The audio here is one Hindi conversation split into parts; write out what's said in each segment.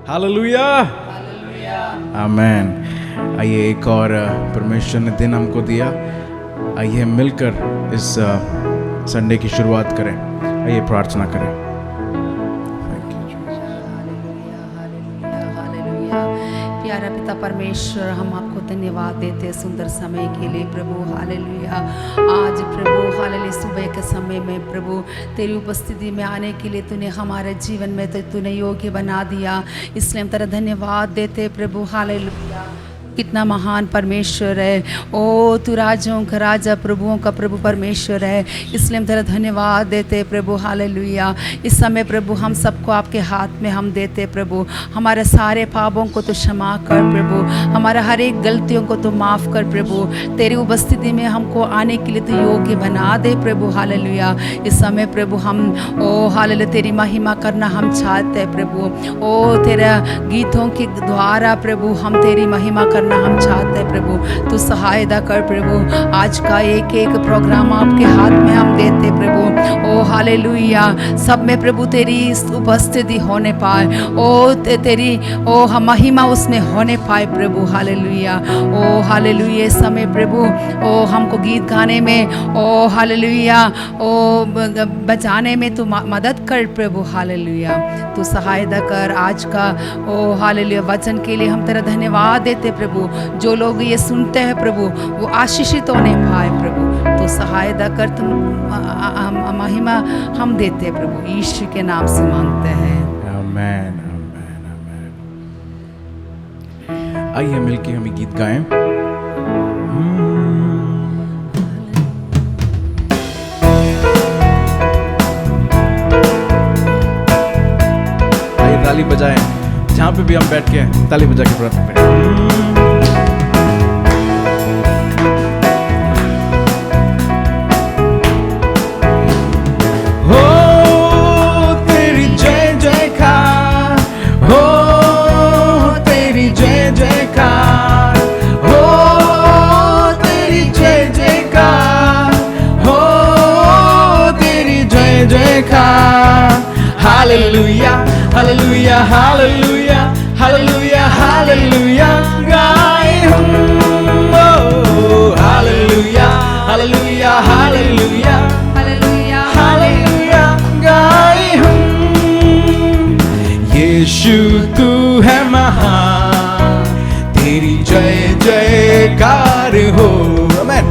हालेलुया, आमेन। आइए, एक और परमेश्वर ने दिन हमको दिया, आइए मिलकर इस संडे की शुरुआत करें। आइए प्रार्थना करें। प्यारा पिता परमेश्वर, हम आपको धन्यवाद देते हैं सुंदर समय के लिए प्रभु। हालेलुया। आज प्रभु हालेलुया सुबह के समय में प्रभु तेरी उपस्थिति में आने के लिए तूने हमारे जीवन में तो तूने योग्य बना दिया, इसलिए हम तेरा धन्यवाद देते प्रभु। हालेलुया। कितना महान परमेश्वर है। ओ तू राजाओं का राजा, प्रभुओं का प्रभु परमेश्वर है, इसलिए हम तेरा धन्यवाद देते प्रभु। हालेलुया। इस समय प्रभु हम सबको आपके हाथ में हम देते प्रभु। हमारे सारे पापों को तो क्षमा कर प्रभु, हमारा हर एक गलतियों को तो माफ़ कर प्रभु। तेरी उपस्थिति में हमको आने के लिए तो योग्य बना दे प्रभु। हालेलुया। इस समय प्रभु हम ओ हालेलुया तेरी महिमा करना हम चाहते हैं प्रभु। ओ तेरा गीतों के द्वारा प्रभु हम तेरी महिमा करना हम चाहते हैं प्रभु। तू सहायता कर प्रभु। आज का एक एक प्रोग्राम आपके हाथ में हम देते प्रभु। ओ हालेलुया। सब में प्रभु तेरी उपस्थिति होने पाए, ओ तेरी ओ महिमा उसमें होने पाए प्रभु। हालेलुया। ओ हालेलुया। समय प्रभु ओ हमको गीत गाने में, ओ हालेलुया, ओ बजाने में तू मदद कर प्रभु। हालेलुया। तू सहायता कर। आज का ओ हालेलुया वचन के लिए हम तेरा धन्यवाद देते प्रभु। जो लोग ये सुनते हैं प्रभु वो आशीषित होने पाए प्रभु। तो सहायता कर, तुम महिमा हम देते प्रभु। यीशु के नाम से मांगते हैं, आमेन, आमेन, आमेन। आइए मिलके हम गीत गाएं। आइए ताली बजाएं, जहां पे भी हम बैठ के ताली बजा के प्रार्थना करें। Hallelujah, hallelujah, hallelujah, hallelujah, hallelujah, गाए हम। Oh, hallelujah, hallelujah, hallelujah, hallelujah, hallelujah, गाए हम। यीशु तू है महान, तेरी जय जयकार हो। आमेन।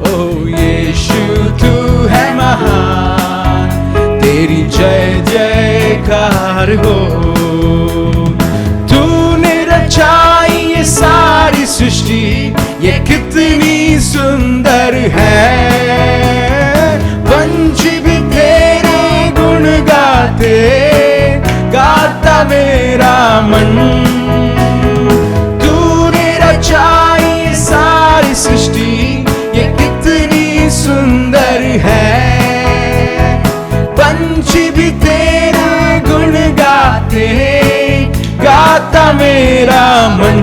Oh, यीशु तू है महान, तेरी जय जयकार हो। तूने रचाई ये सारी सृष्टि, ये कितनी सुंदर है। पंछी भी तेरे गुण गाते, गाता मेरा मन। तूने रचाई ये सारी सृष्टि, ये कितनी सुंदर है। पंछी भी तेरे गुण गाते, गाता मेरा मन।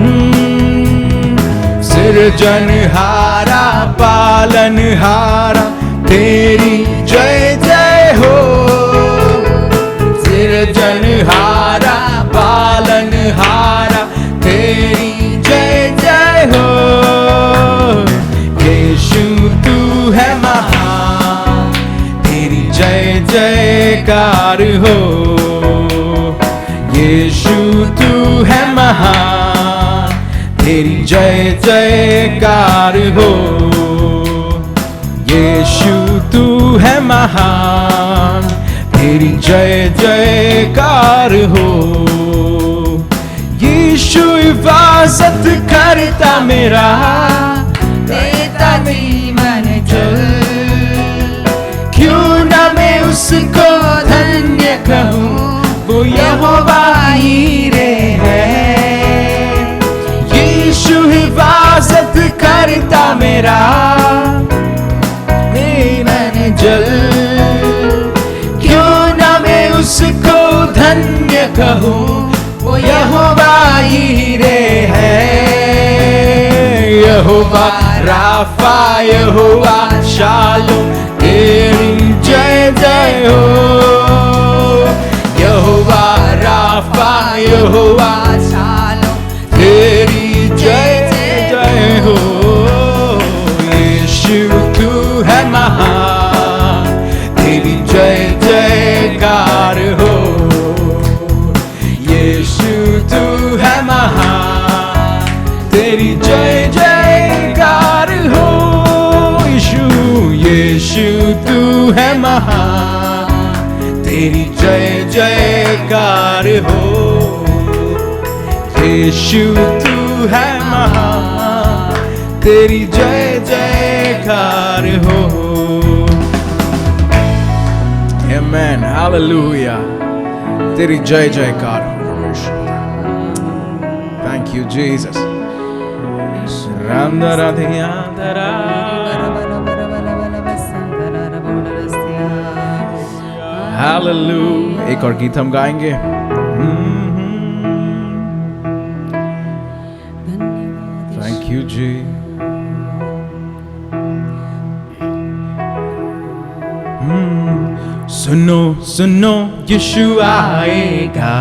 सृजनहारा पालनहारा तेरी जय जय हो। सृजनहारा पालनहारा तेरी जय जय हो। यीशु तू है महान, तेरी जय जयकार हो। यीशु तू है महान, तेरी जय जयकार हो। यीशु तू है महान, तेरी जय जयकार हो। यीशु हिफाजत करता मेरा, देता जीवन जल। क्यों ना मैं उसको धन्य कहूँ, वो यहोवा हीरे है। यीशु हिफाजत करता मेरा जीवन जल। क्यों ना मैं उसको धन्य कहूँ, वो यहोवा हीरे है। यहोवा राफा, यहोवा शालोम, तेरी जय जय हो। यहोवा यहोवा राफा यहोवा शालोम, तेरी जय जय हो। यीशु तू है महान, तेरी जय जयकार हो। यीशु तू है महान, तेरी जय जयकार हो। यीशु तू है महान, तेरी जय जयकार हो। यीशु तू है महान, तेरी जय जयकार हो। आमेन, हालेलुया। तेरी जय जयकार हो परमेश्वर। Thank you Jesus. Ram Radhe आदरा। हालेलुया। एक और गीत हम गाएंगे। थैंक यू जी। सुनो सुनो यीशु आएगा,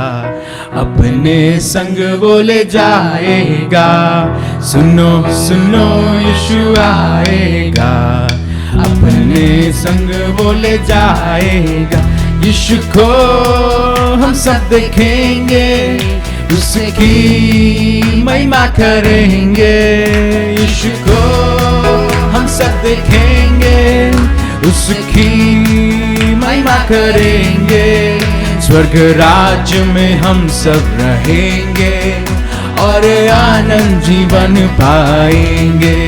अपने संग वो ले जाएगा। सुनो सुनो यीशु आएगा, अपने संग वो ले जाएगा। यीशु को हम सब देखेंगे, उसकी महिमा करेंगे। यीशु को हम सब देखेंगे, उसकी महिमा करेंगे। स्वर्ग राज्य में हम सब रहेंगे और आनंद जीवन पाएंगे।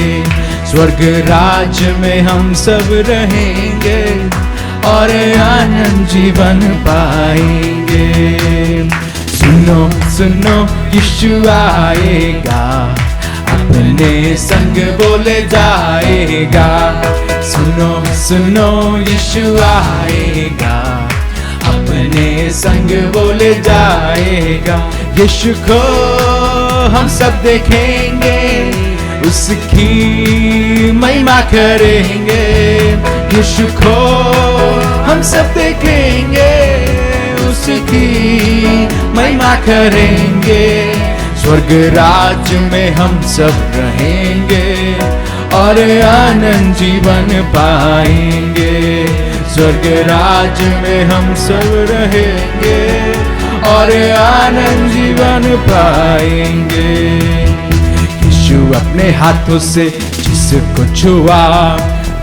स्वर्ग राज्य में हम सब रहेंगे और आनंद जीवन पाएंगे। सुनो सुनो यीशु आएगा, अपने संग बोले जाएगा। सुनो सुनो यीशु आएगा, अपने संग बोले जाएगा। यीशु को हम सब देखेंगे, उसकी महिमा करेंगे। यीशु को हम सब देखेंगे, उसकी महिमा करेंगे। स्वर्ग राज्य में हम सब रहेंगे और आनंद जीवन पाएंगे। स्वर्ग राज्य में हम सब रहेंगे और आनंद जीवन पाएंगे। यीशु अपने हाथों से जिसको छुआ,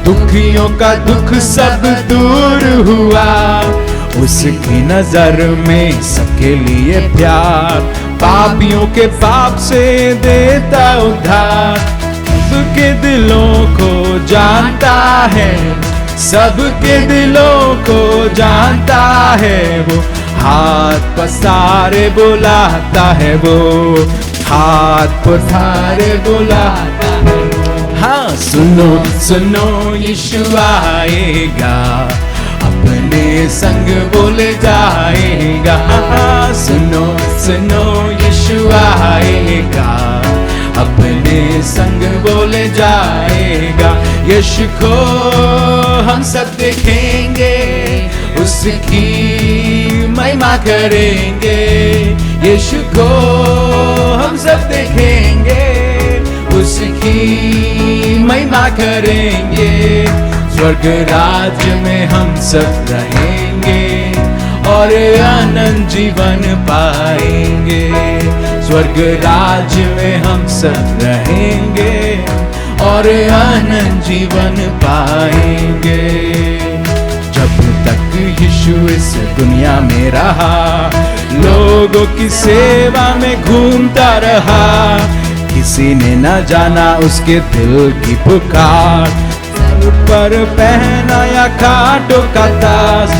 दुखियों का दुख सब दूर हुआ। उसकी नजर में सबके लिए प्यार, पापियों के पाप से देता उद्धार। सबके दिलों को जानता है, सबके दिलों को जानता है। वो हाथ पसारे बुलाता है, वो हाथ पसारे बुलाता है। हाँ सुनो सुनो यीशु आएगा, अपने संग बोले जाएगा। सुनो सुनो यीशु आएगा, अपने संग बोले जाएगा। यीशु को हम सब देखेंगे, उसकी महिमा करेंगे। यीशु को हम सब देखेंगे, उसकी महिमा करेंगे। स्वर्ग राज्य में हम सब रहेंगे और आनंद जीवन पाएंगे। स्वर्ग राज्य में हम सब रहेंगे और आनंद जीवन पाएंगे। जब तक यीशु इस दुनिया में रहा, लोगों की सेवा में घूमता रहा। किसी ने न जाना उसके दिल की पुकार, सर पर पहनाया कांटों का ताज।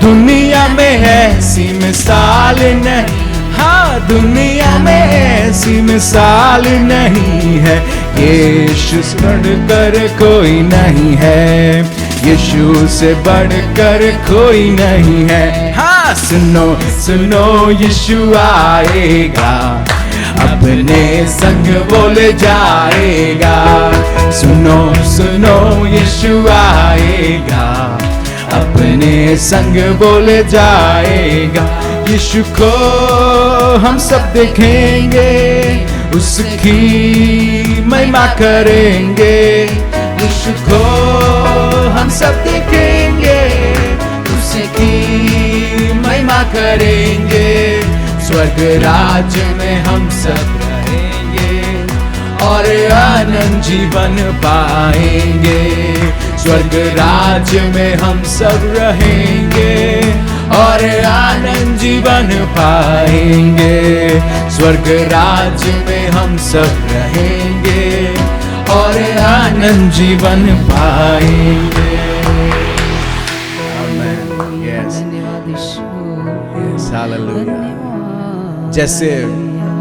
दुनिया में ऐसी मिसाल नहीं, हाँ दुनिया में ऐसी मिसाल नहीं है। यीशु से बढ़कर कोई नहीं है, यीशु से बढ़कर कोई नहीं है। हाँ सुनो सुनो यीशु आएगा, अपने संग बोले जाएगा। सुनो सुनो यीशु आएगा, अपने संग बोले जाएगा। यीशु को हम सब देखेंगे, उसकी महिमा करेंगे। यीशु को हम सब देखेंगे, उसकी महिमा करेंगे। स्वर्ग राज्य में हम सब रहेंगे और आनंद जीवन पाएंगे। स्वर्ग राज्य में हम सब रहेंगे और आनंद जीवन पाएंगे। स्वर्ग राज्य में हम सब रहेंगे और आनंद जीवन पाएंगे। आमेन। Yes, yes, hallelujah.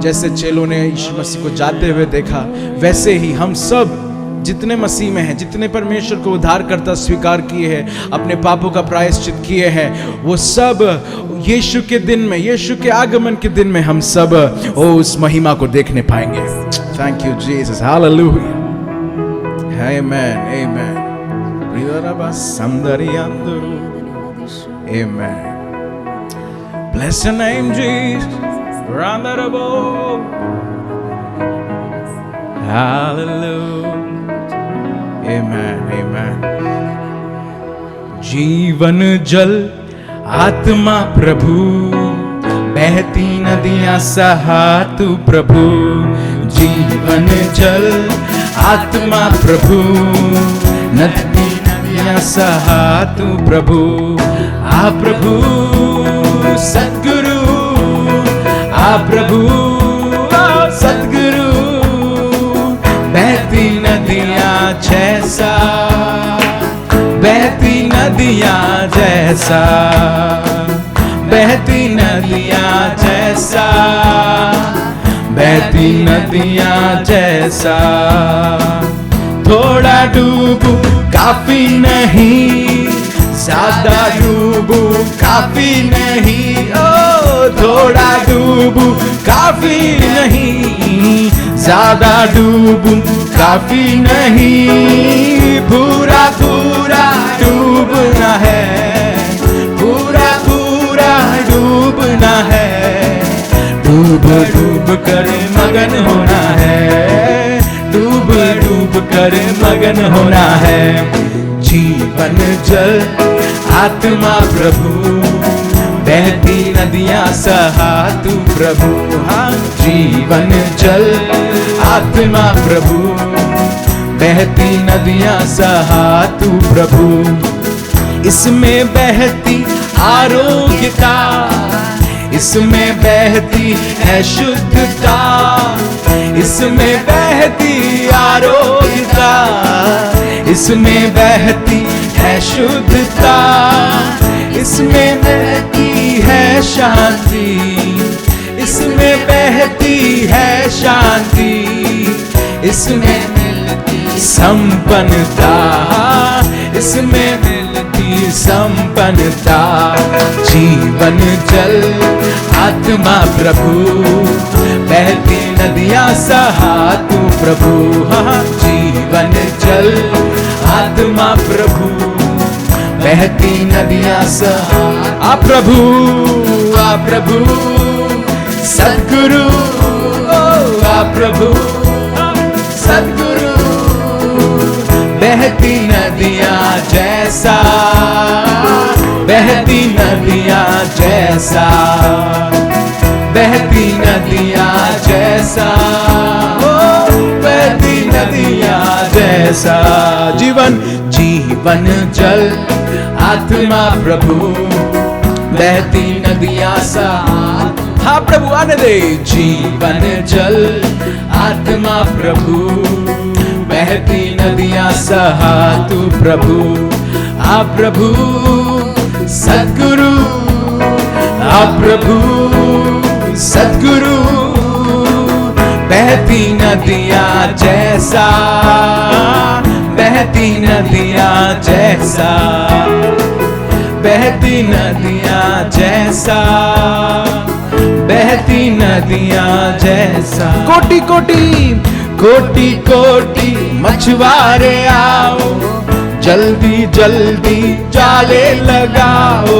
जैसे चेलों ने यीशु मसीह को जाते हुए देखा, वैसे ही हम सब जितने मसीह में हैं, जितने परमेश्वर को उद्धारकर्ता स्वीकार किए हैं, अपने पापों का प्रायश्चित किए हैं, वो सब यीशु के दिन में, यीशु के आगमन के दिन में हम सब उस महिमा को देखने पाएंगे। Thank you Jesus, hallelujah, amen, amen. Amen. Bless your name, Jesus. Hallelujah. Amen. Amen. जीवन जल आत्मा प्रभु, बहती नदियां सहा तू प्रभु। जीवन जल आत्मा प्रभु, नदी नदियां सहा तू प्रभु। आ प्रभु सद्गुरु, आ प्रभु सद्गुरु। बहती नदियां जैसा, बहती नदियां जैसा, बहती नदियां जैसा, बहती नदियां जैसा। थोड़ा डूबू काफी नहीं, ज्यादा डूबू काफी नहीं। ओ थोड़ा डूबू काफी नहीं, ज्यादा डूबू काफी नहीं। पूरा पूरा डूबना है, पूरा पूरा डूबना है। डूब डूब कर मगन होना है, डूब डूब कर मगन होना है। जीवन जल आत्मा प्रभु, बहती नदियां सहा तू प्रभु। हाँ, जीवन जल आत्मा प्रभु, बहती नदियां सहा तू प्रभु। इसमें बहती आरोग्यता, इसमें बहती है शुद्धता, इसमें बहती आरोग्यता, इसमें बहती है शुद्धता, इसमें बहती है शांति, इसमें बहती है शांति, इसमें मिलती संपन्नता, इसमें मिलती संपन्नता। जीवन जल आत्मा प्रभु, बहती नदियां सहा तू प्रभु। हाँ, जीवन जल आत्मा प्रभु, बहती नदियां सहा। आ प्रभु, आ प्रभु सद्गुरु, आ प्रभु सद्गुरु। बहती नदियां जैसा, बहती नदियां जैसा, बहती नदियां जैसा, बहती नदियां जैसा। जीवन जीवन जल आत्मा प्रभु, बहती नदियां सा। हाँ प्रभु आने दे। जीवन जल आत्मा प्रभु, बहती नदियां सहा तू प्रभु। आ प्रभु सद्गुरु, आ प्रभु सद्गुरु। बहती नदियां जैसा, बहती नदियां जैसा, बहती नदियां जैसा, बहती नदियां जैसा। कोटि कोटि कोटि कोटि मछुआरे आओ, जल्दी जल्दी जाले लगाओ।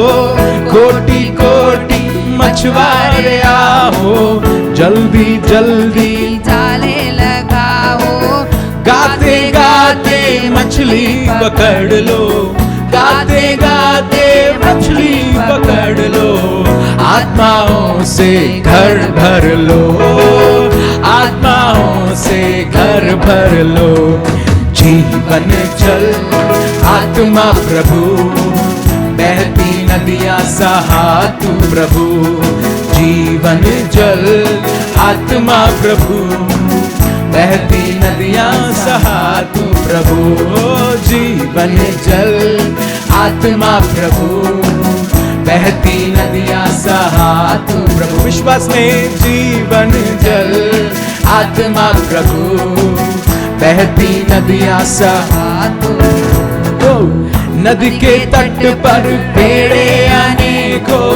कोटि कोटि मछुआरे आओ, जल्दी जल्दी जाले लगाओ, गाते गाते मछली पकड़ लो, गाते गाते मछली पकड़ लो, आत्माओं से घर भर लो, आत्माओं से घर भर लो। जीवन जल आत्मा प्रभु, बहती नदियां सहा तू प्रभु। जीवन जल आत्मा प्रभु, बहती नदियां सहा तू प्रभु। जीवन जल आत्मा प्रभु, बहती नदियां सहा तू प्रभु। विश्वास में जीवन जल आत्मा प्रभु, बहती नदियां सहा तू। नदी के तट पर पेड़े अनेकों,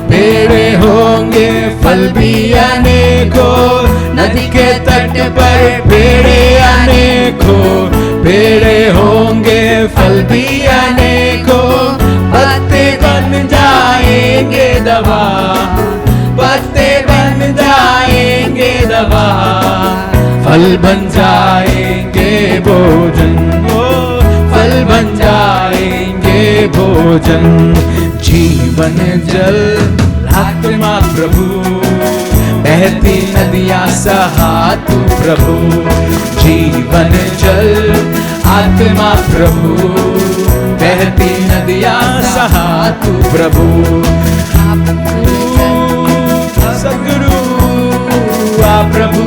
पेड़े होंगे फल भी अनेकों। नदी के तट पर पेड़े अनेकों, पेड़े होंगे फल भी अनेकों। पत्ते बन जाएंगे दवा, पत्ते बन जाएंगे दवा, फल बन जाएंगे भोजन, फल बन जाएंगे भोजन। जीवन जल आत्मा प्रभु, बहती नदियां सहा तू प्रभु। जीवन जल आत्मा प्रभु, बहती नदियां सहा तू प्रभु। सद्गुरु आ प्रभु,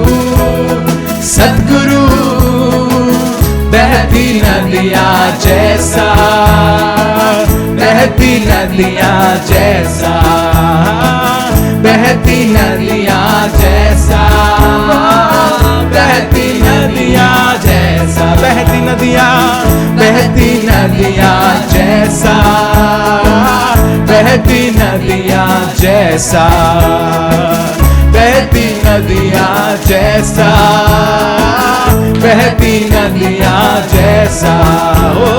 सद्गुरु बहती नदियां जैसा, बहती नदियां जैसा, बहती नदियां जैसा, बहती नदियां जैसा, बहती नदियां, बहती नदियां जैसा, बहती नदियां जैसा, बहती नदियां जैसा, बहती नदियां जैसा, ओ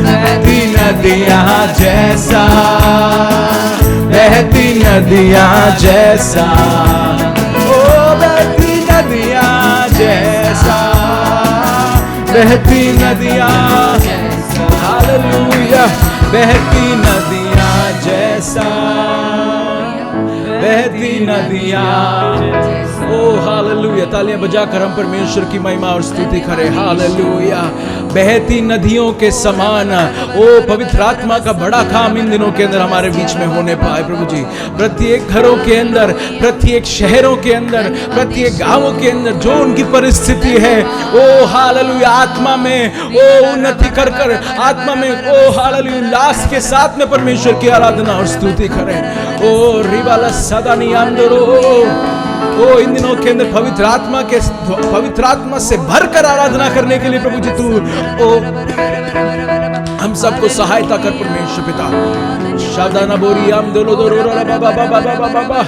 बहती नदियां जैसा, बहती नदियां जैसा, ओ बहती नदियां जैसा, बहती नदियां जैसा। हालेलुया, बहती नदियां जैसा, बहती नदियां। ओ हालेलुया, तालियां बजाकर हम परमेश्वर की महिमा और स्तुति करें। हालेलुया, बहती नदियों के समान ओ पवित्र आत्मा का बड़ा काम इन दिनों के अंदर हमारे बीच में होने पाए प्रभु जी। प्रत्येक घरों के अंदर, प्रत्येक शहरों के अंदर, प्रत्येक गांवों के अंदर जो उनकी परिस्थिति है, ओ हालेलुया, आत्मा में ओ उन्नति कर कर, आत्मा में ओ हालेलुया उल्लास के साथ में परमेश्वर की आराधना और स्तुति करें। ओ रिवाला सदानी अंदरो, ओ इन दिनों के अंदर पवित्र आत्मा से भरकर आराधना करने के लिए प्रभु जी तू ओ हम सबको सहायता कर परमेश्वर पिता। शादाना बोरी आम दोलो दो बाबा,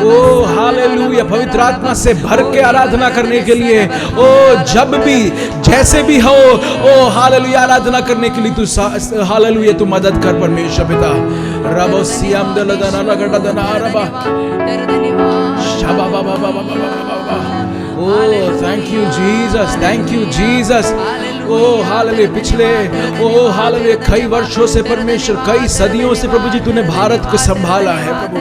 ओ हालेलुया, पवित्र आत्मा से भर के आराधना करने के लिए ओ जब भी जैसे भी हो ओ हालेलुया आराधना करने के लिए तू हालेलुया तू मदद कर परमेश्वर पिता। रबो सियाम दलो दना रगड़ा दना रबा शाबा बाबा बाबा बाबा। Oh thank you Jesus, thank you Jesus. Oh hallelujah, पिछले ओ हालेलुया कई वर्षों से परमेश्वर, कई सदियों से प्रभु जी तूने भारत को संभाला है प्रभु,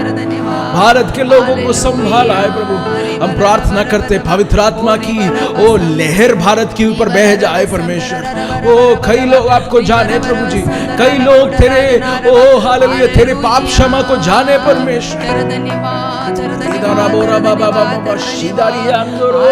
भारत के लोगों को संभाला है प्रभु। हम प्रार्थना करते पवित्र आत्मा की ओ लहर भारत के ऊपर बह जाए परमेश्वर। ओ कई लोग आपको जाने प्रभु जी, कई लोग तेरे ओ हालेलुया तेरे पाप क्षमा को जाने परमेश्वर। बोरा बाबा बाबा शिदारी अंदरो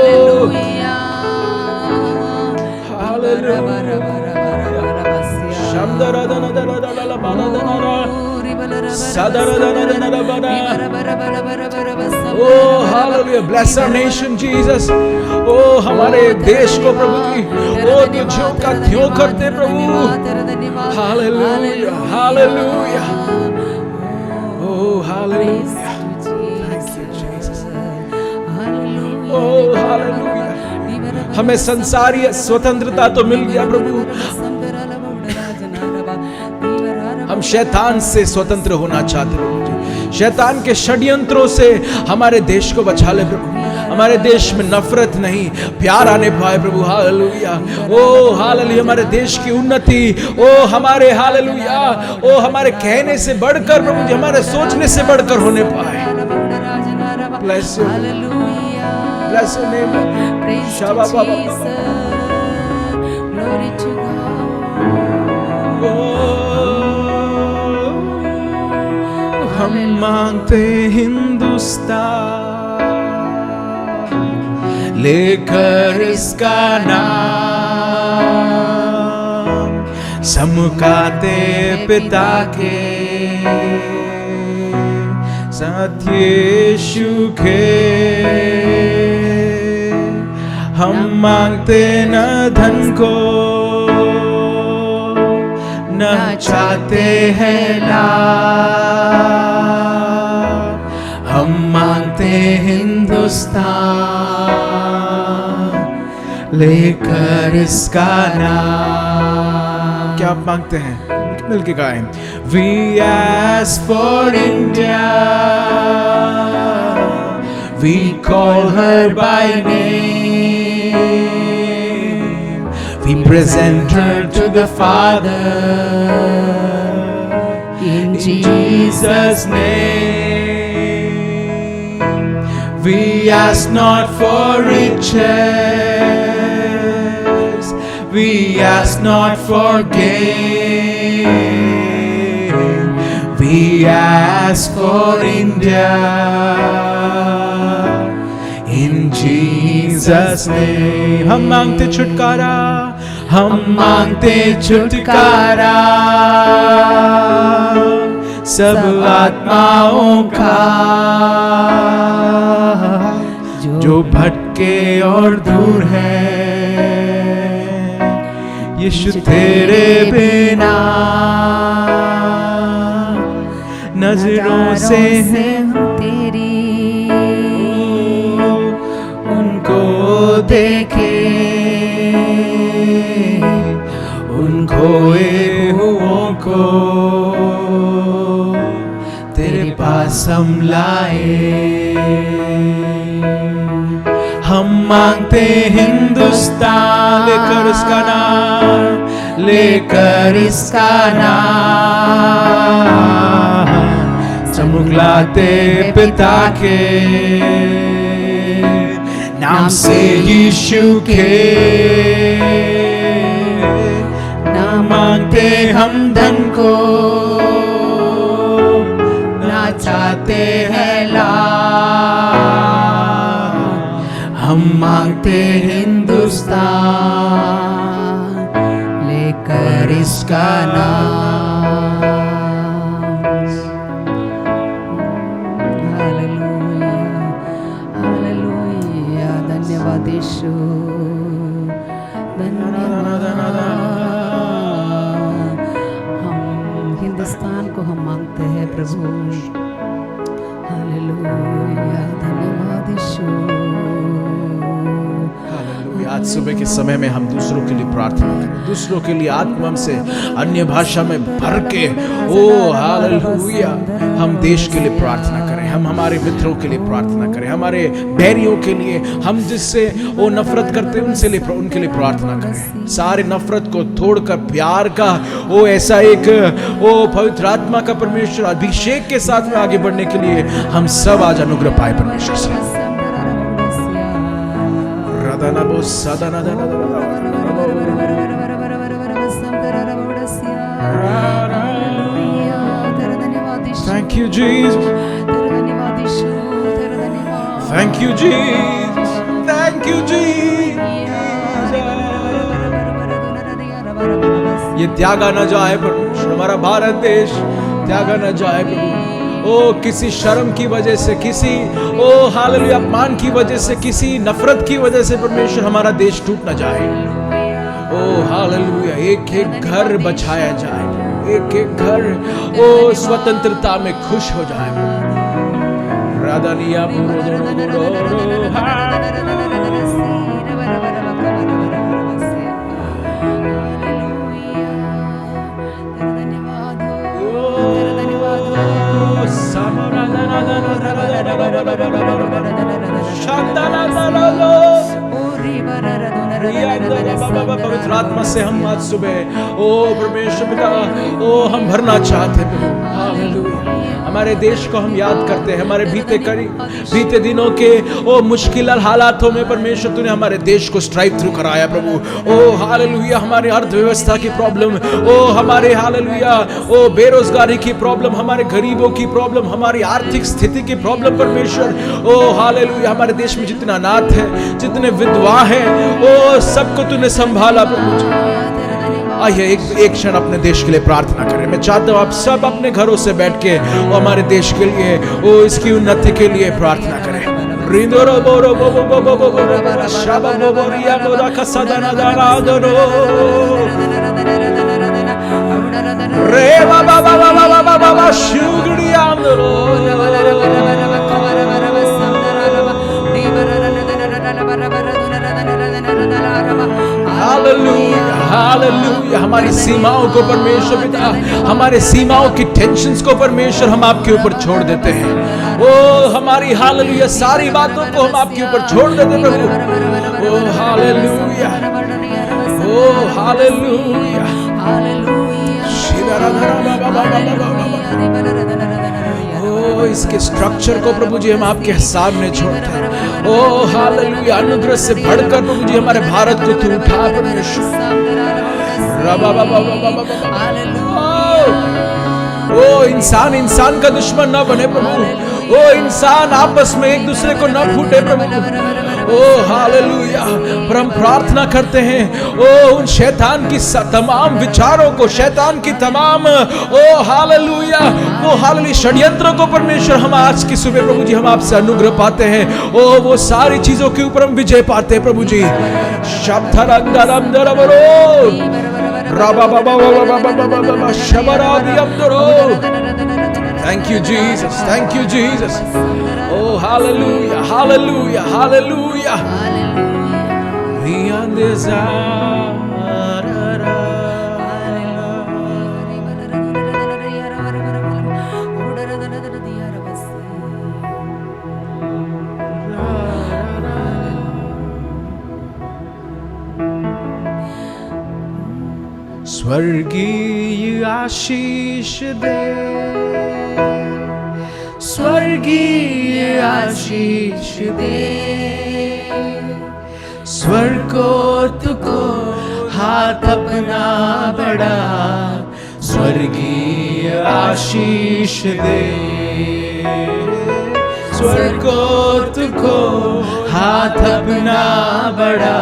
Oh hallelujah, bless our nation Jesus। ओ हमारे देश को प्रभु जी ओ तुझों का त्यों करते प्रभु। हालेलुया हालेलुया ओ हालेलुया, ओ हालेलुया। हमें संसारीय स्वतंत्रता तो मिल गया प्रभु, हम शैतान से स्वतंत्र होना चाहते प्रभु जी। शैतान के षड्यंत्रों से हमारे देश को बचा ले प्रभु। हमारे देश में नफरत नहीं, प्यार आने पाए प्रभु। हालेलुया, ओ हालेलुया, हमारे देश की उन्नति, ओ हमारे हालेलुया, ओ हमारे कहने से बढ़कर प्रभु जी, हमारे सोचने से बढ़कर होने पाए। Bless you. Bless your name. Praise to Jesus. Glory to God. हम मांगते हिंदुस्तान लेकर इसका नाम, समुकाते पिता के साथ यीशु के। हम मांगते न धन को, न चाहते हैं लाभ, हम मांगते हिंदुस्तान लेकर इसका नाम। क्या आप मांगते हैं? मिलके गाएं। We ask for India, we call her by name, we present her to the Father in Jesus' name. We ask not for riches, we ask not for gain, we ask for India in Jesus' name. हम मांगते छुटकारा, हम मांगते छुटकारा सब आत्माओं का जो भटके और दूर है। यीशु तेरे बिना नजरों से तेरी उनको देखे, उन खोए हुओं को तेरे पास हम लाए। हम मांगते हिंदुस्तान लेकर इसका नाम, लेकर इसका नाम, चमकलाते पिता के नाम से यीशु के। ना मांगते हम धन को, ना चाहते हैं लाभ, हम मांगते हिंदुस्तान लेकर इसका नाम। हालेलुया, हालेलुया, धन्यवाद यीशु, धन्यवाद। हम हिंदुस्तान को हम मांगते हैं प्रभु। हालेलुया, धन्यवाद यीशु। आज सुबह के समय में हम दूसरों के लिए प्रार्थना करें, दूसरों के लिए आत्मा से अन्य भाषा में भर के, ओ हालेलुया, हम देश के लिए प्रार्थना करें, हम हमारे मित्रों के लिए प्रार्थना करें, हमारे बैरियों के लिए, हम जिससे वो नफरत करते हैं उनके लिए प्रार्थना करें। सारे नफरत को तोड़कर प्यार का वो ऐसा एक वो पवित्र आत्मा का परमेश्वर अभिषेक के साथ में आगे बढ़ने के लिए हम सब आज अनुग्रह पाए परमेश्वर से। Thank you, Jesus. Thank you, Jesus. Thank you, Jesus. ये त्यागा न जाए परमेश्वर, हमारा भारत देश त्यागा न जाए प्रभु। ओ किसी शर्म की वजह से, किसी ओ हालेलुया अपमान की वजह से, किसी नफरत की वजह से परमेश्वर हमारा देश टूट न जाए। ओ हालेलुया, एक एक घर बचाया जाए, एक एक घर ओ स्वतंत्रता में खुश हो जाए। राधानिया Samara पवित्र आत्मा से हम आज सुबह ओ परमेश्वर पिता ओ हम भरना चाहते हैं प्रभु। हालेलुया। हमारे देश को हम याद करते हैं, हमारे बीते दिनों के ओ मुश्किल हालातों में परमेश्वर तूने हमारे देश को स्ट्राइव थ्रू कराया प्रभु। ओ हालेलुया। हमारे अर्थव्यवस्था की प्रॉब्लम, ओ हमारे हालेलुया ओ बेरोजगारी की प्रॉब्लम, हमारे गरीबों की प्रॉब्लम, हमारी आर्थिक स्थिति की प्रॉब्लम परमेश्वर ओ हालेलुया। हमारे देश में जितने अनाथ है, जितने विधवा है, ओ सबको तूने संभाला प्रभु। आइए एक क्षण अपने देश के लिए प्रार्थना करें। मैं चाहता हूँ आप सब अपने घरों से बैठ के वो हमारे देश के लिए वो इसकी उन्नति के लिए प्रार्थना करें। Hallelujah, hallelujah. हमारी सीमाओं को परमेश्वर पिता, हमारे सीमाओं की टेंशन्स को परमेश्वर हम आपके ऊपर छोड़ देते हैं। ओ हमारी हालेलुया सारी बातों को हम आपके ऊपर छोड़ देते हैं प्रभु। ओ हालेलुया, ओ हालेलुया, ओ इसके स्ट्रक्चर को प्रभु जी हम आपके सामने छोड़ते हैं। ओ हालेलुया। अनुग्रह से बढ़कर प्रभु जी हमारे भारत को तू उठा परमेश्वर। ओ इंसान का दुश्मन ना बने प्रभु। ओ इंसान आपस में एक दूसरे को ना फूटे प्रभु। ओ हालेलुया। पर हम प्रार्थना करते हैं ओ उन शैतान की तमाम विचारों को, शैतान की तमाम ओ हालेलुया वो हालेलुया षड्यंत्रों को परमेश्वर हम आज की सुबह प्रभु जी हम आपसे अनुग्रह पाते हैं। ओ वो सारी चीजों के ऊपर हम विजय पाते हैं प्रभु जी। Thank you Jesus, thank you Jesus. Oh hallelujah, hallelujah, hallelujah. स्वर्गीय आशीष दे, स्वर्गीय आशीष दे, स्वर्ग को तुको हाथ अपना बढ़ा, स्वर्गीय आशीष दे, स्वर्ग को तुको हाथ अपना बढ़ा,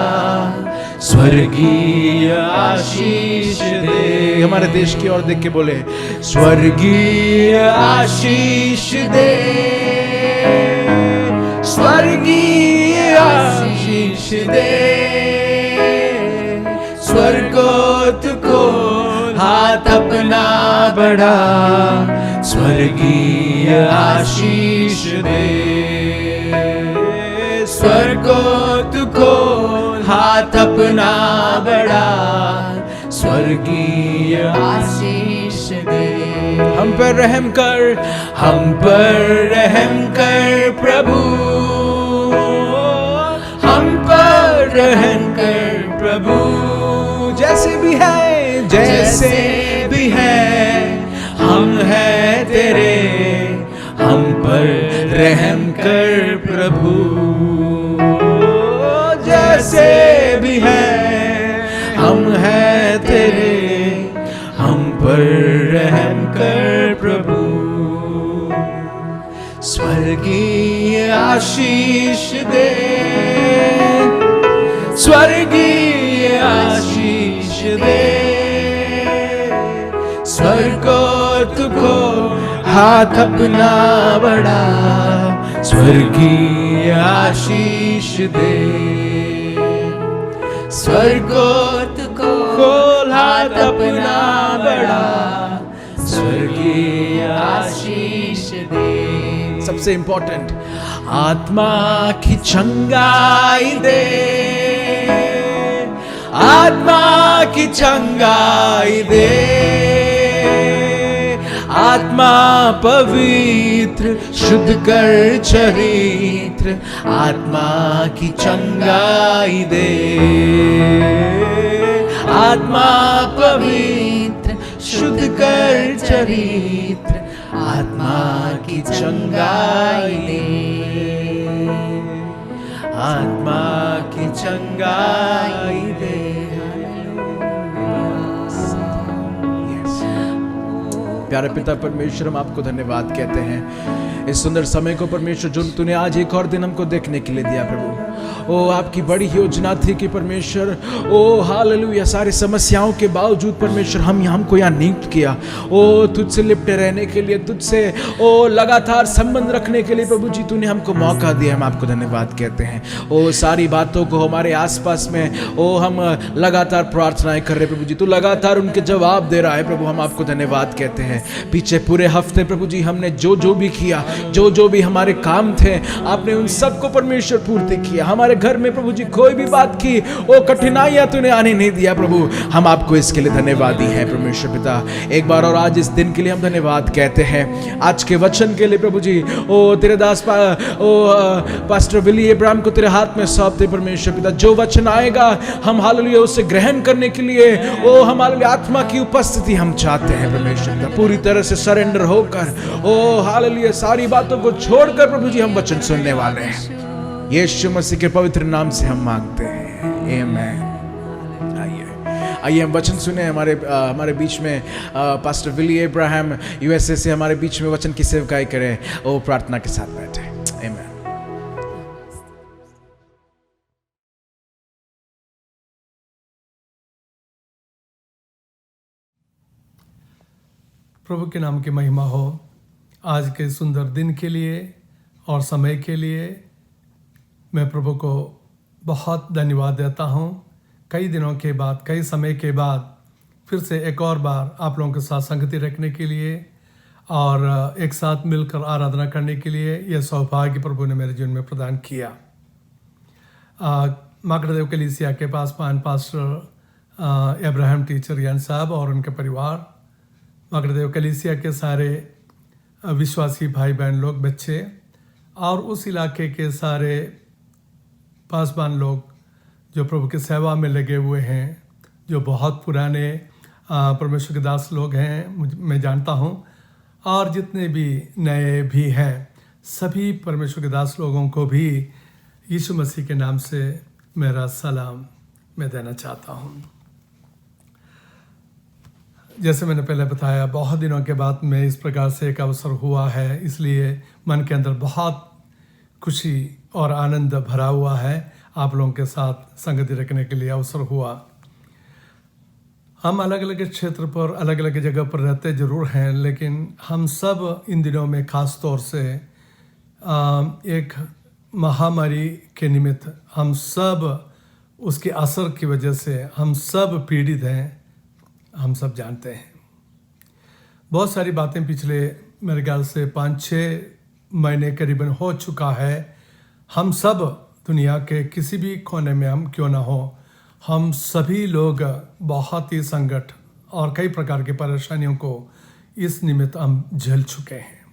स्वर्गीय आशीष दे। हमारे देश की ओर देख के बोले स्वर्गीय आशीष दे, स्वर्गीय आशीष दे, स्वर्ग को तुको हाथ अपना बढ़ा, स्वर्गीय आशीष दे, स्वर्ग को तुको हाथ अपना बढ़ा, स्वर्गीय आशीष दे। हम पर रहम कर, हम पर रहम कर प्रभु, हम पर रहम कर प्रभु, जैसे भी है, जैसे भी है, हम है तेरे, हम पर रहम कर प्रभु, जैसे भी है, हम है तेरे, हम पर रहम कर प्रभु, स्वर्गीय आशीष दे, स्वर्गीय आशीष दे, स्वर्ग को तुको हाथ अपना बढ़ा, स्वर्गीय आशीष दे, स्वर्ग को तुको हाथ अपना बढ़ा, स्वर्गीय आशीष दे। सबसे इंपॉर्टेंट, आत्मा की चंगाई दे, आत्मा की चंगाई दे, आत्मा पवित्र शुद्ध कर चरित्र, आत्मा की चंगाई दे। आत्मा पवित्र शुद्ध कर चरित्र, आत्मा की चंगाई दे। आत्मा की चंगाई दे। प्यारे पिता परमेश्वर, हम आपको धन्यवाद कहते हैं इस सुंदर समय को परमेश्वर, जो तूने आज एक और दिन हमको देखने के लिए दिया प्रभु। ओ आपकी बड़ी योजना थी कि परमेश्वर, ओ हालेलुया, सारी समस्याओं के बावजूद परमेश्वर हमको यहाँ नियुक्त किया। ओ तुझसे लिपटे रहने के लिए, तुझसे ओ लगातार संबंध रखने के लिए प्रभु जी तूने हमको मौका दिया। हम आपको धन्यवाद कहते हैं। ओ सारी बातों को हमारे आसपास में ओ हम लगातार प्रार्थनाएं कर रहे प्रभु जी, तू लगातार उनके जवाब दे रहा है प्रभु। हम आपको धन्यवाद कहते हैं। पीछे पूरे हफ्ते प्रभु जी हमने जो भी किया, जो भी हमारे काम थे, आपने उन सबको परमेश्वर पूर्ति किया। हमारे घर में प्रभु जी कोई भी बात की ओ कठिनाइयां तूने आने नहीं दिया प्रभु। हम आपको इसके लिए धन्यवादी हैं परमेश्वर पिता। एक बार और आज इस दिन के लिए हम धन्यवाद कहते हैं। आज के वचन के लिए प्रभु जी ओ तेरे दास पास्टर विली अब्राहम को तेरे हाथ में सौंपते परमेश्वर पिता। जो वचन आएगा हम हालेलुया उसे ग्रहण करने के लिए ओ हम हालेलुया आत्मा की उपस्थिति हम चाहते हैं परमेश्वर पिता। पूरी तरह से सरेंडर होकर ओ हालेलुया सारी बातों को छोड़कर प्रभु जी हम वचन सुनने वाले हैं। यीशु मसीह के पवित्र नाम से हम मांगते हैं, आमीन। आइए हम वचन सुने। हमारे बीच में पास्टर विली अब्राहम यूएसए से हमारे बीच में वचन की सेवकाई करें। वो प्रार्थना के साथ बैठे, आमीन। प्रभु के नाम की महिमा हो। आज के सुंदर दिन के लिए और समय के लिए मैं प्रभु को बहुत धन्यवाद देता हूँ। कई दिनों के बाद, कई समय के बाद फिर से एक और बार आप लोगों के साथ संगति रखने के लिए और एक साथ मिलकर आराधना करने के लिए यह सौभाग्य प्रभु ने मेरे जीवन में प्रदान किया। माकड़देव कलीसिया के पास्टर अब्राहम टीचर यान साहब और उनके परिवार, माकड़देव कलीसिया के सारे विश्वासी भाई बहन लोग, बच्चे और उस इलाके के सारे पासबान लोग जो प्रभु की सेवा में लगे हुए हैं, जो बहुत पुराने परमेश्वर के दास लोग हैं मैं जानता हूँ, और जितने भी नए भी हैं, सभी परमेश्वर के दास लोगों को भी यीशु मसीह के नाम से मेरा सलाम मैं देना चाहता हूँ। जैसे मैंने पहले बताया, बहुत दिनों के बाद में इस प्रकार से एक अवसर हुआ है, इसलिए मन के अंदर बहुत खुशी और आनंद भरा हुआ है। आप लोगों के साथ संगति रखने के लिए अवसर हुआ। हम अलग अलग क्षेत्र पर, अलग अलग जगह पर रहते ज़रूर हैं, लेकिन हम सब इन दिनों में ख़ास तौर से एक महामारी के निमित्त हम सब, उसके असर की वजह से हम सब पीड़ित हैं। हम सब जानते हैं बहुत सारी बातें पिछले मेरे ख्याल से 5-6 महीने करीबन हो चुका है। हम सब दुनिया के किसी भी कोने में हम क्यों ना हो, हम सभी लोग बहुत ही संकट और कई प्रकार की परेशानियों को इस निमित्त हम झेल चुके हैं।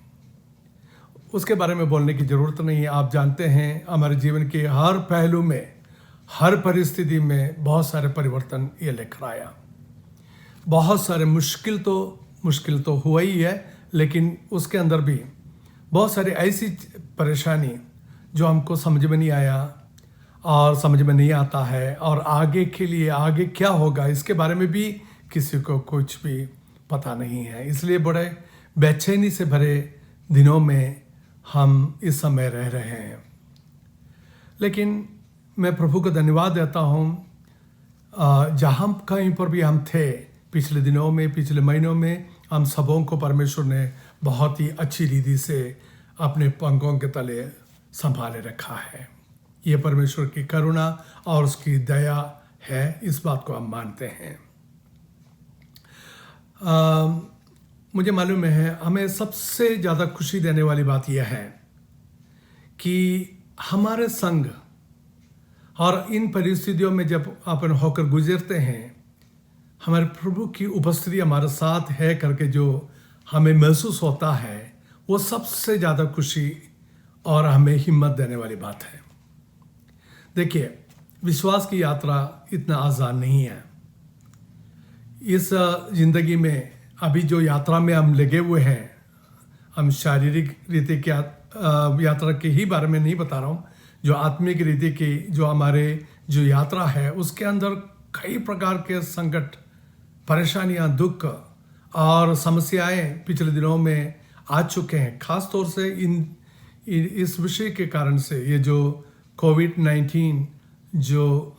उसके बारे में बोलने की ज़रूरत नहीं है। आप जानते हैं हमारे जीवन के हर पहलू में, हर परिस्थिति में बहुत सारे परिवर्तन ये लेकर आया। बहुत सारे मुश्किल तो हुआ ही है, लेकिन उसके अंदर भी बहुत सारी ऐसी परेशानी जो हमको समझ में नहीं आया और समझ में नहीं आता है, और आगे के लिए आगे क्या होगा इसके बारे में भी किसी को कुछ भी पता नहीं है। इसलिए बड़े बेचैनी से भरे दिनों में हम इस समय रह रहे हैं। लेकिन मैं प्रभु को धन्यवाद देता हूँ, जहाँ कहीं पर भी हम थे पिछले दिनों में, पिछले महीनों में, हम सबों को परमेश्वर ने बहुत ही अच्छी रीति से अपने पंखों के तले संभाले रखा है। ये परमेश्वर की करुणा और उसकी दया है, इस बात को हम मानते हैं। मुझे मालूम है हमें सबसे ज़्यादा खुशी देने वाली बात यह है कि हमारे संग और इन परिस्थितियों में जब अपन होकर गुजरते हैं, हमारे प्रभु की उपस्थिति हमारे साथ है करके जो हमें महसूस होता है, वो सबसे ज़्यादा खुशी और हमें हिम्मत देने वाली बात है। देखिए, विश्वास की यात्रा इतना आसान नहीं है। इस ज़िंदगी में अभी जो यात्रा में हम लगे हुए हैं, हम शारीरिक रीति की यात्रा के ही बारे में नहीं बता रहा हूँ, जो आत्मिक रीति की जो हमारे जो यात्रा है उसके अंदर कई प्रकार के संकट, परेशानियाँ, दुख और समस्याएं पिछले दिनों में आ चुके हैं। खास तौर से इस विषय के कारण से, ये जो कोविड-19 जो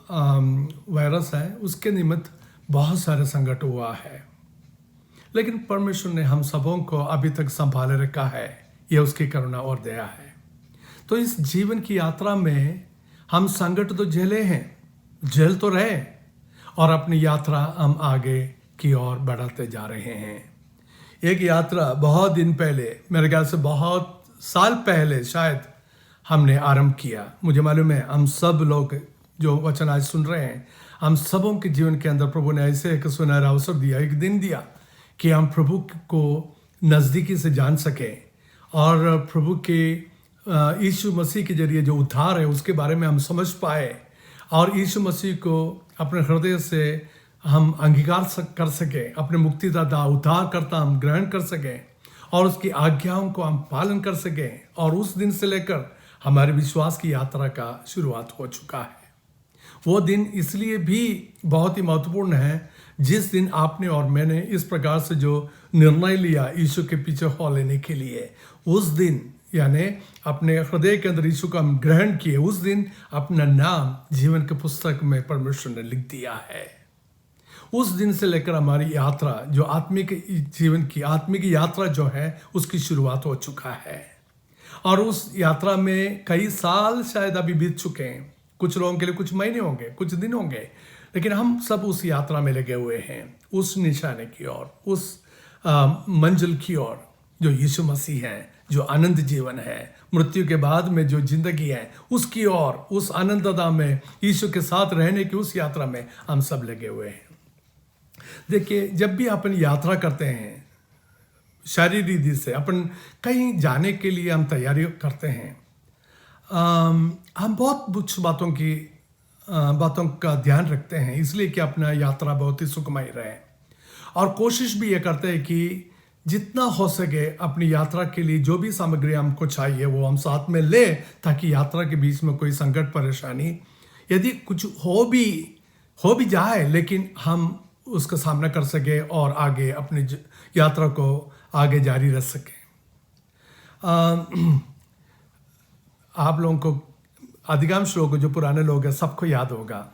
वायरस है उसके निमित्त बहुत सारे संकट हुआ है, लेकिन परमेश्वर ने हम सबों को अभी तक संभाले रखा है। यह उसकी करुणा और दया है। तो इस जीवन की यात्रा में हम संकट तो झेले हैं, झेल तो रहे, और अपनी यात्रा हम आगे की ओर बढ़ाते जा रहे हैं। एक यात्रा बहुत दिन पहले, मेरे ख्याल से बहुत साल पहले शायद हमने आरंभ किया। मुझे मालूम है हम सब लोग जो वचन आज सुन रहे हैं, हम सबों के जीवन के अंदर प्रभु ने ऐसे एक सुनहरा अवसर दिया, एक दिन दिया कि हम प्रभु को नज़दीकी से जान सकें और प्रभु के यीशु मसीह के जरिए जो उद्धार है उसके बारे में हम समझ पाए, और यीशु मसीह को अपने हृदय से हम अंगीकार कर सकें, अपने मुक्तिदाता उद्धार करता हम ग्रहण कर सकें और उसकी आज्ञाओं को हम पालन कर सकें। और उस दिन से लेकर हमारे विश्वास की यात्रा का शुरुआत हो चुका है। वो दिन इसलिए भी बहुत ही महत्वपूर्ण है जिस दिन आपने और मैंने इस प्रकार से जो निर्णय लिया यीशु के पीछे हो लेने के लिए, उस दिन यानी अपने हृदय के अंदर यीशु का हम ग्रहण किए, उस दिन अपना नाम जीवन के पुस्तक में परमेश्वर ने लिख दिया है। उस दिन से लेकर हमारी यात्रा जो आत्मिक जीवन की आत्मिक यात्रा जो है उसकी शुरुआत हो चुका है। और उस यात्रा में कई साल शायद अभी बीत चुके हैं, कुछ लोगों के लिए कुछ महीने होंगे, कुछ दिन होंगे, लेकिन हम सब उस यात्रा में लगे हुए हैं, उस निशाने की ओर, उस मंजिल की ओर जो यीशु मसीह है, जो आनंद जीवन है, मृत्यु के बाद में जो जिंदगी है उसकी ओर, उस आनंददा में यीशु के साथ रहने की उस यात्रा में हम सब लगे हुए हैं। देखिए, जब भी अपन यात्रा करते हैं शारीरिक रीति से, अपन कहीं जाने के लिए हम तैयारी करते हैं, हम बहुत कुछ बातों का ध्यान रखते हैं, इसलिए कि अपना यात्रा बहुत ही सुखमय रहे, और कोशिश भी ये करते हैं कि जितना हो सके अपनी यात्रा के लिए जो भी सामग्री हमको चाहिए वो हम साथ में ले, ताकि यात्रा के बीच में कोई संकट, परेशानी यदि कुछ हो भी जाए, लेकिन हम उसका सामना कर सके और आगे अपनी यात्रा को आगे जारी रख सकें। आप लोगों को, अधिकांश लोगों को, जो पुराने लोग हैं सबको याद होगा,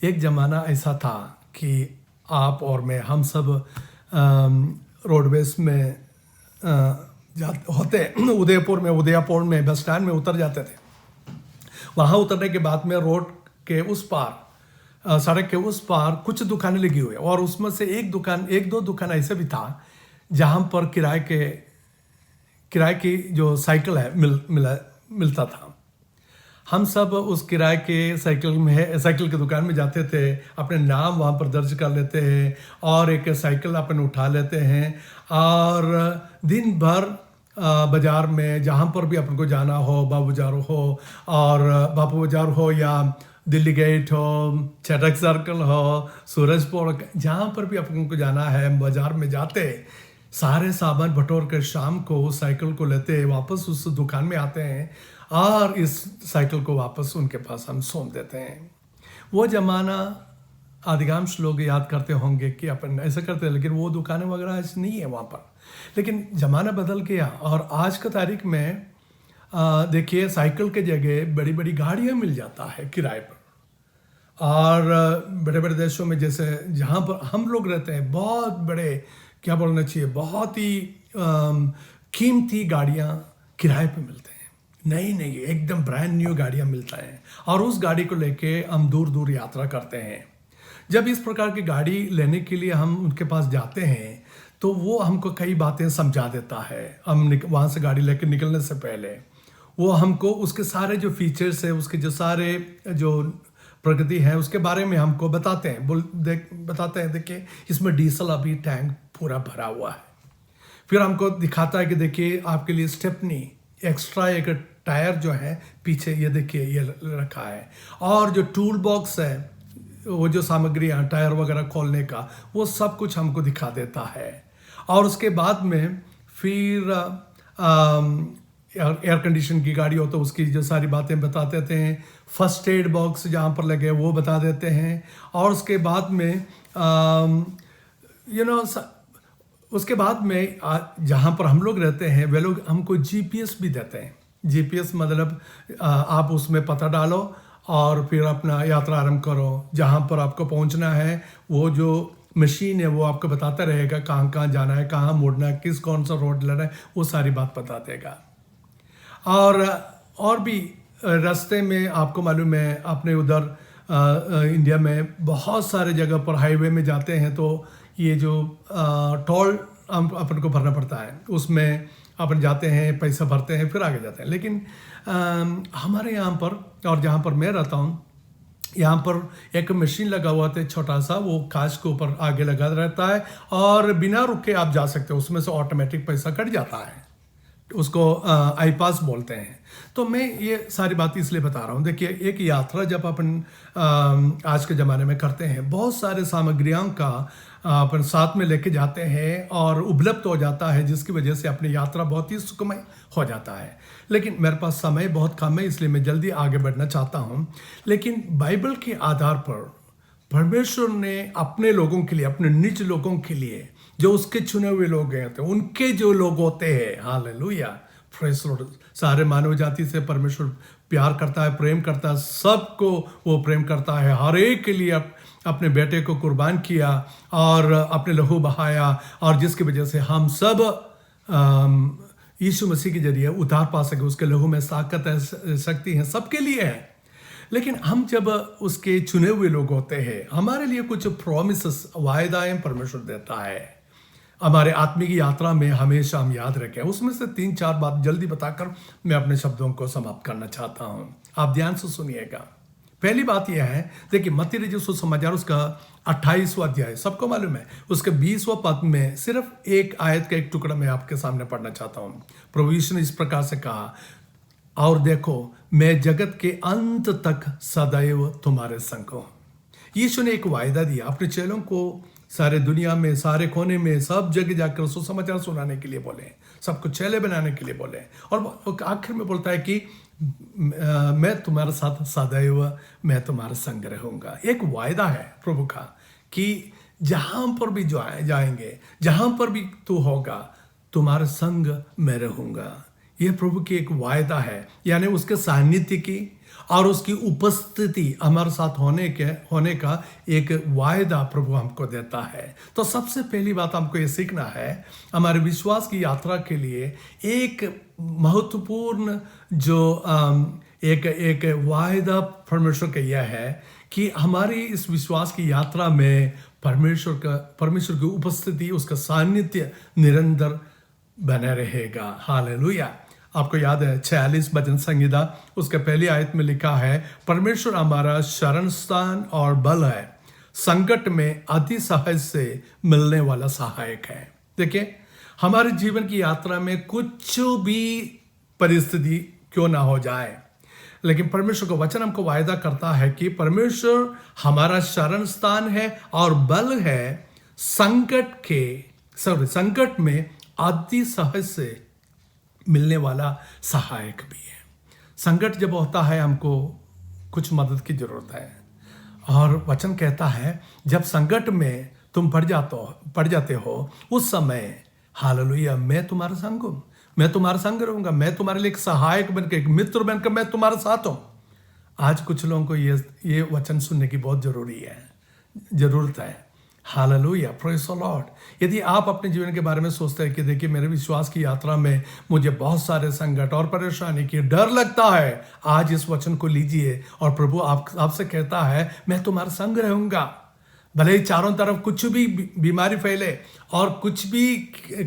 एक ज़माना ऐसा था कि आप और मैं, हम सब रोडवेज में होते उदयपुर में बस स्टैंड में उतर जाते थे। वहाँ उतरने के बाद में रोड के उस पार, सड़क के उस पार कुछ दुकानें लगी हुई, और उसमें से एक दो दुकान ऐसे भी था जहाँ पर किराए की जो साइकिल है मिलता था। हम सब उस किराए के साइकिल की दुकान में जाते थे, अपने नाम वहाँ पर दर्ज कर लेते हैं और एक साइकिल अपन उठा लेते हैं, और दिन भर बाज़ार में जहाँ पर भी अपन को जाना हो, बापू बाज़ार हो या दिल्ली गेट हो, चटक सर्कल हो, सूरजपुर, जहाँ पर भी अपन को जाना है, बाज़ार में जाते सारे सामान बटोर कर शाम को उस साइकिल को लेते, वापस उस दुकान में आते हैं और इस साइकिल को वापस उनके पास हम सौंप देते हैं। वो ज़माना अधिकांश लोग याद करते होंगे कि अपन ऐसा करते हैं, लेकिन वो दुकानें वगैरह ऐसी नहीं है वहाँ पर। लेकिन ज़माना बदल गया, और आज का तारीख में देखिए साइकिल के जगह बड़ी बड़ी गाड़ियाँ मिल जाता है किराए पर, और बड़े बड़े देशों में जैसे जहाँ पर हम लोग रहते हैं, बहुत बड़े, क्या बोलना चाहिए, बहुत ही कीमती गाड़ियाँ किराए पे मिलते हैं, नई एकदम ब्रांड न्यू गाड़ियाँ मिलता है, और उस गाड़ी को लेके हम दूर दूर यात्रा करते हैं। जब इस प्रकार की गाड़ी लेने के लिए हम उनके पास जाते हैं तो वो हमको कई बातें समझा देता है। हम वहाँ से गाड़ी लेकर निकलने से पहले वो हमको उसके सारे जो फीचर्स है, उसके जो सारे जो प्रगति है उसके बारे में हमको बताते हैं। बताते हैं देखिए इसमें डीजल अभी टैंक पूरा भरा हुआ है, फिर हमको दिखाता है कि देखिए आपके लिए स्टेपनी एक्स्ट्रा एक टायर जो है पीछे, ये देखिए ये रखा है। और जो टूल बॉक्स है, वो जो सामग्रियाँ टायर वगैरह खोलने का, वो सब कुछ हमको दिखा देता है। और उसके बाद में फिर एयर कंडीशन की गाड़ी हो तो उसकी जो सारी बातें बता देते हैं। फर्स्ट एड बॉक्स जहाँ पर लगे वो बता देते हैं। और उसके बाद में उसके बाद में जहाँ पर हम लोग रहते हैं वे लोग हमको जीपीएस भी देते हैं। जीपीएस मतलब आप उसमें पता डालो और फिर अपना यात्रा आरंभ करो। जहाँ पर आपको पहुँचना है वो जो मशीन है वो आपको बताता रहेगा कहाँ कहाँ जाना है, कहाँ मुड़ना है, किस कौन सा रोड लेना है, वो सारी बात बता देगा। और भी रास्ते में आपको मालूम है अपने उधर इंडिया में बहुत सारे जगह पर हाईवे में जाते हैं तो ये जो टोल अपन को भरना पड़ता है, उसमें अपन जाते हैं, पैसा भरते हैं, फिर आगे जाते हैं। लेकिन हमारे यहाँ पर और जहाँ पर मैं रहता हूँ, यहाँ पर एक मशीन लगा हुआ था छोटा सा, वो कांच के ऊपर आगे लगा रहता है और बिना रुके आप जा सकते हो। उसमें से ऑटोमेटिक पैसा कट जाता है, उसको आई पास बोलते हैं। तो मैं ये सारी बात इसलिए बता रहा हूँ। देखिए एक यात्रा जब अपन आज के ज़माने में करते हैं, बहुत सारे सामग्रियों का अपन साथ में लेके जाते हैं और उपलब्ध हो जाता है, जिसकी वजह से अपनी यात्रा बहुत ही सुखमय हो जाता है। लेकिन मेरे पास समय बहुत कम है, इसलिए मैं जल्दी आगे बढ़ना चाहता हूँ। लेकिन बाइबल के आधार पर परमेश्वर ने अपने लोगों के लिए, अपने निज लोगों के लिए, जो उसके चुने हुए लोग गए थे, उनके जो लोग होते हैं, हालेलुया, प्रेज़ लॉर्ड, सारे मानव जाति से परमेश्वर प्यार करता है, प्रेम करता है, सबको वो प्रेम करता है। हर एक के लिए अपने बेटे को कुर्बान किया और अपने लहू बहाया, और जिसकी वजह से हम सब यीशु मसीह के जरिए उद्धार पा सके। उसके लहू में ताकत है, शक्ति है, सबके लिए है। लेकिन हम जब उसके चुने हुए लोग होते हैं, हमारे लिए कुछ प्रॉमिसेस, वायदाएं परमेश्वर देता है हमारे आत्मिक यात्रा में, हमेशा हम याद रखें। उसमें से 3-4 बात जल्दी बताकर मैं अपने शब्दों को समाप्त करना चाहता हूं। आप ध्यान से सुनिएगा। पहली बात यह है, देखिए मत्ती रचित सुसमाचार उसका 28वां अध्याय, सबको मालूम है, उसके 20वां पद में सिर्फ एक आयत का एक टुकड़ा मैं आपके सामने पढ़ना चाहता हूं। प्रभु यीशु ने इस प्रकार से कहा, और देखो मैं जगत के अंत तक सदैव तुम्हारे संग हूं। यीशु ने एक वायदा दिया अपने चेलों को, सारे दुनिया में, सारे कोने में, सब जगह जाकर सुसमाचार सुनाने के लिए बोले, सबको चेले बनाने के लिए बोले, और आखिर में बोलता है कि मैं तुम्हारे साथ सदैव मैं तुम्हारे संग रहूंगा। एक वायदा है प्रभु का कि जहां पर भी जाएंगे, जहां पर भी तू होगा, तुम्हारे संग मैं रहूंगा। यह प्रभु की एक वायदा है, यानी उसके सानिध्य की और उसकी उपस्थिति हमारे साथ होने का एक वायदा प्रभु हमको देता है। तो सबसे पहली बात हमको ये सीखना है, हमारे विश्वास की यात्रा के लिए एक महत्वपूर्ण जो एक वायदा परमेश्वर का यह है कि हमारी इस विश्वास की यात्रा में परमेश्वर की उपस्थिति, उसका सानिध्य निरंतर बना रहेगा। हालेलुया। आपको याद है 46 भजन संहिता उसके पहली आयत में लिखा है, परमेश्वर हमारा शरण स्थान और बल है, संकट में अति सहज से मिलने वाला सहायक है। देखिए हमारे जीवन की यात्रा में कुछ भी परिस्थिति क्यों ना हो जाए, लेकिन परमेश्वर का वचन हमको वायदा करता है कि परमेश्वर हमारा शरण स्थान है और बल है, संकट में अति सहज से मिलने वाला सहायक भी है। संकट जब होता है हमको कुछ मदद की जरूरत है, और वचन कहता है जब संकट में तुम पड़ जाते हो उस समय, हालेलुया, मैं तुम्हारे संग हूं, मैं तुम्हारे संग रहूंगा, मैं तुम्हारे लिए एक सहायक बनकर, एक मित्र बनकर मैं तुम्हारे साथ हूं। आज कुछ लोगों को ये वचन सुनने की बहुत जरूरत है। Hallelujah, praise the Lord. यदि आप अपने जीवन के बारे में सोचते हैं कि देखिए मेरे विश्वास की यात्रा में मुझे बहुत सारे संकट और परेशानी की डर लगता है, आज इस वचन को लीजिए और प्रभु आपसे कहता है मैं तुम्हारे संग रहूंगा। भले ही चारों तरफ कुछ भी बीमारी फैले और कुछ भी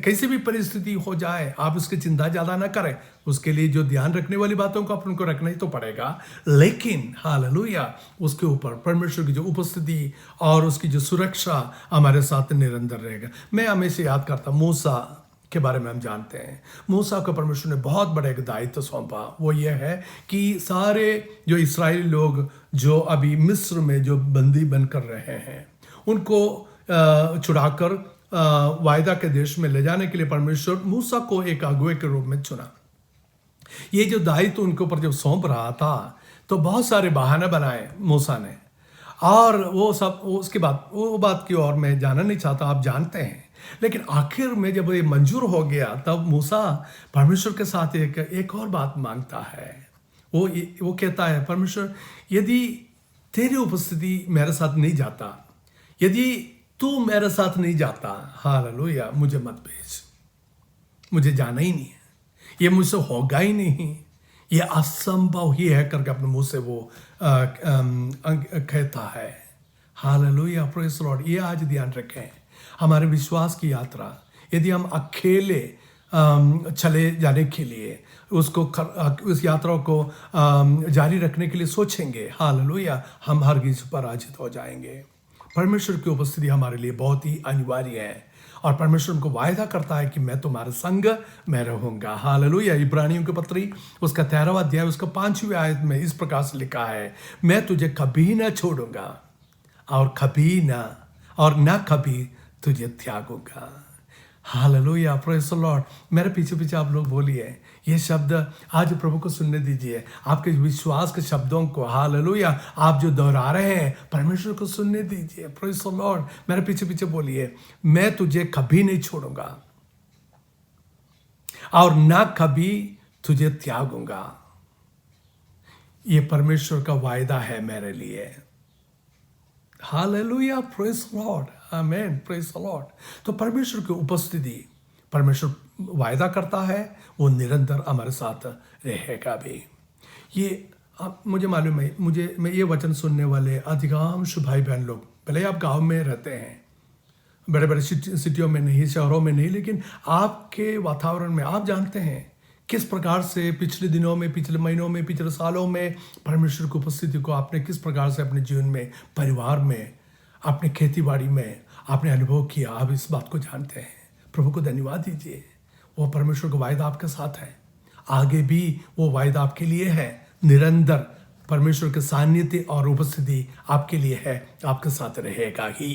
कैसी भी परिस्थिति हो जाए, आप उसकी चिंता ज़्यादा ना करें। उसके लिए जो ध्यान रखने वाली बातों को अपन को रखना ही तो पड़ेगा, लेकिन हालेलुया उसके ऊपर परमेश्वर की जो उपस्थिति और उसकी जो सुरक्षा हमारे साथ निरंतर रहेगा। मैं हमेशा याद करता मूसा के बारे में हम जानते हैं। मूसा को परमेश्वर ने बहुत बड़ा एक दायित्व सौंपा। वो ये है कि सारे जो इस्राएली लोग जो अभी मिस्र में जो बंदी बनकर रहे हैं, उनको छुड़ाकर वायदा के देश में ले जाने के लिए परमेश्वर मूसा को एक अगुवे के रूप में चुना। ये जो दायित्व उनके ऊपर जब सौंप रहा था तो बहुत सारे बहाने बनाए मूसा ने, और वो सब उसके बाद वो बात की ओर मैं जाना नहीं चाहता, आप जानते हैं। लेकिन आखिर में जब ये मंजूर हो गया तब मूसा परमेश्वर के साथ एक और बात मांगता है। वो कहता है, परमेश्वर यदि तेरी उपस्थिति मेरे साथ नहीं जाता, यदि तू मेरे साथ नहीं जाता, हालेलुया, मुझे मत भेज, मुझे जाना ही नहीं है, ये मुझसे होगा ही नहीं, ये असंभव ही है करके अपने मुंह से वो कहता है। Hallelujah, praise the Lord. ये आज ध्यान रखें, हमारे विश्वास की यात्रा यदि हम अकेले चले जाने के लिए उस यात्रा को जारी रखने के लिए सोचेंगे, हालेलुया, हम हरगिज़ पराजित हो जाएंगे। परमेश्वर की उपस्थिति हमारे लिए बहुत ही अनिवार्य है, और परमेश्वर उनको वायदा करता है कि मैं तुम्हारे संग मैं रहूंगा। हालेलुया। इब्रानियों की पत्री उसका 13वां अध्याय उसका 5वीं आयत में इस प्रकार से लिखा है, मैं तुझे कभी ना छोड़ूंगा और ना कभी तुझे त्यागूंगा। Hallelujah, praise the Lord. मेरे पीछे पीछे आप लोग बोलिए ये शब्द आज प्रभु को सुनने दीजिए, आपके विश्वास के शब्दों को, हालेलुया, आप जो दोहरा रहे हैं परमेश्वर को सुनने दीजिए। Praise the Lord. मेरे पीछे पीछे बोलिए, मैं तुझे कभी नहीं छोड़ूंगा और ना कभी तुझे त्यागूंगा। ये परमेश्वर का वायदा है मेरे लिए। Hallelujah, praise the Lord, amen, praise the Lord. तो परमेश्वर की उपस्थिति, परमेश्वर वायदा करता है वो निरंतर हमारे साथ रहेगा भी। ये मुझे मालूम है, मैं ये वचन सुनने वाले अधिकांश भाई बहन लोग, भले आप गांव में रहते हैं, बड़े बड़े सिटियों में नहीं, शहरों में नहीं, लेकिन आपके वातावरण में आप जानते हैं किस प्रकार से पिछले दिनों में, पिछले महीनों में, पिछले सालों में परमेश्वर की उपस्थिति को आपने किस प्रकार से अपने जीवन में, परिवार में, अपने खेती बाड़ी में आपने अनुभव किया। आप इस बात को जानते हैं। प्रभु को धन्यवाद दीजिए, वो परमेश्वर का वायदा आपके साथ है, आगे भी वो वायदा आपके लिए है। निरंतर परमेश्वर के सानिध्य और उपस्थिति आपके लिए है, आपके साथ रहेगा ही।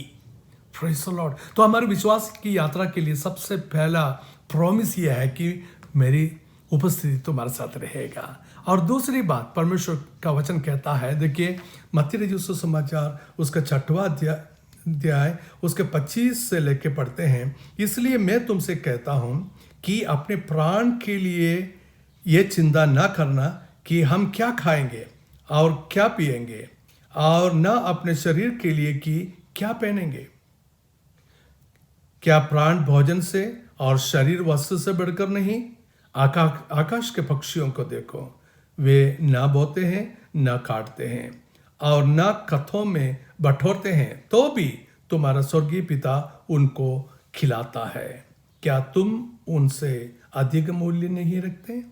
Praise the Lord. तो हमारे विश्वास की यात्रा के लिए सबसे पहला प्रॉमिस ये है कि मेरी उपस्थिति तुम्हारे साथ रहेगा। और दूसरी बात परमेश्वर का वचन कहता है, देखिए मत्ती रचित सुसमाचार उसका 6वां अध्याय उसके 25 से लेके पढ़ते हैं, इसलिए मैं तुमसे कहता हूं कि अपने प्राण के लिए ये चिंता ना करना कि हम क्या खाएंगे और क्या पिएंगे, और ना अपने शरीर के लिए कि क्या पहनेंगे। क्या प्राण भोजन से और शरीर वस्त्र से बढ़कर नहीं? आकाश के पक्षियों को देखो, वे ना बोते हैं, ना काटते हैं और ना कथों में बटोरते हैं, तो भी तुम्हारा स्वर्गीय पिता उनको खिलाता है। क्या तुम उनसे अधिक मूल्य नहीं रखते?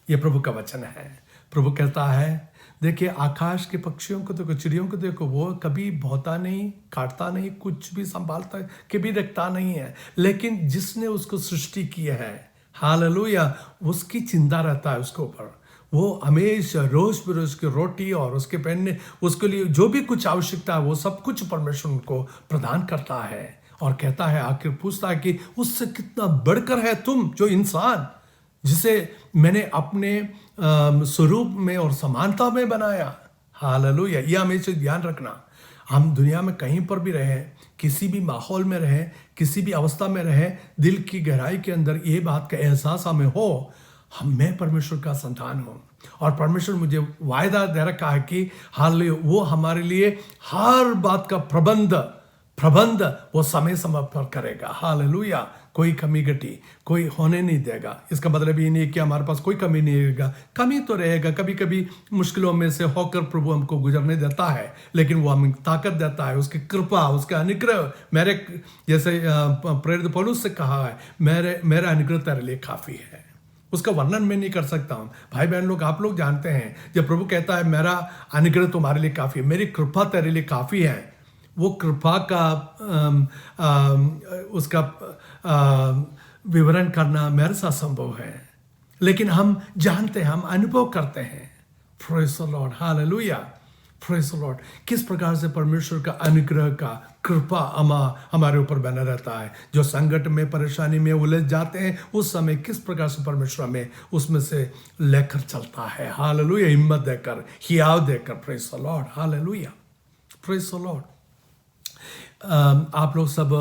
ये प्रभु का वचन है। प्रभु कहता है, देखिए आकाश के पक्षियों को देखो, चिड़ियों को देखो, वो कभी बोता नहीं, काटता नहीं, कुछ भी संभालता के भी रखता नहीं है, लेकिन जिसने उसको सृष्टि की है, हालेलुया, उसकी चिंता रहता है उसके ऊपर। वो हमेशा रोज बरोज की रोटी और उसके पहनने, उसके लिए जो भी कुछ आवश्यकता है वो सब कुछ परमेश्वर उनको प्रदान करता है। और कहता है, आखिर पूछता है कि उससे कितना बढ़कर है तुम जो इंसान, जिसे मैंने अपने स्वरूप में और समानता में बनाया। हालेलुया। ये हमेशा ध्यान रखना, हम दुनिया में कहीं पर भी रहें, किसी भी माहौल में रहें, किसी भी अवस्था में रहें, दिल की गहराई के अंदर ये बात का एहसास हमें हो, मैं परमेश्वर का संतान हूँ और परमेश्वर मुझे वायदा दे रखा है कि हालेलुया वो हमारे लिए हर बात का प्रबंध वो समय समय पर करेगा। हालेलुया। कोई कमी घटी कोई होने नहीं देगा। इसका मतलब ये नहीं कि हमारे पास कोई कमी नहीं रहेगा, कमी तो रहेगा, कभी कभी मुश्किलों में से होकर प्रभु हमको गुजरने देता है, लेकिन वो हमें ताकत देता है, उसकी कृपा, उसका अनुग्रह। मेरे जैसे प्रेरित पौलुस से कहा है, मेरा अनुग्रह तेरे लिए काफ़ी है। उसका वर्णन मैं नहीं कर सकता हूँ। भाई बहन लोग, आप लोग जानते हैं, जब प्रभु कहता है मेरा अनुग्रह तुम्हारे लिए काफ़ी है, मेरी कृपा तेरे लिए काफ़ी है, वो कृपा का उसका विवरण करना मेरे साथ संभव है, लेकिन हम जानते हैं, हम अनुभव करते हैं। Praise the Lord, hallelujah, praise the Lord. किस प्रकार से परमेश्वर का अनुग्रह का कृपा हमारे ऊपर बना रहता है। जो संकट में, परेशानी में उलझ जाते हैं, उस समय किस प्रकार से परमेश्वर हमें उसमें से लेकर चलता है। हालेलुया, हिम्मत देकर, हियाव देकर। Praise the Lord, hallelujah, praise the Lord. आप लोग सब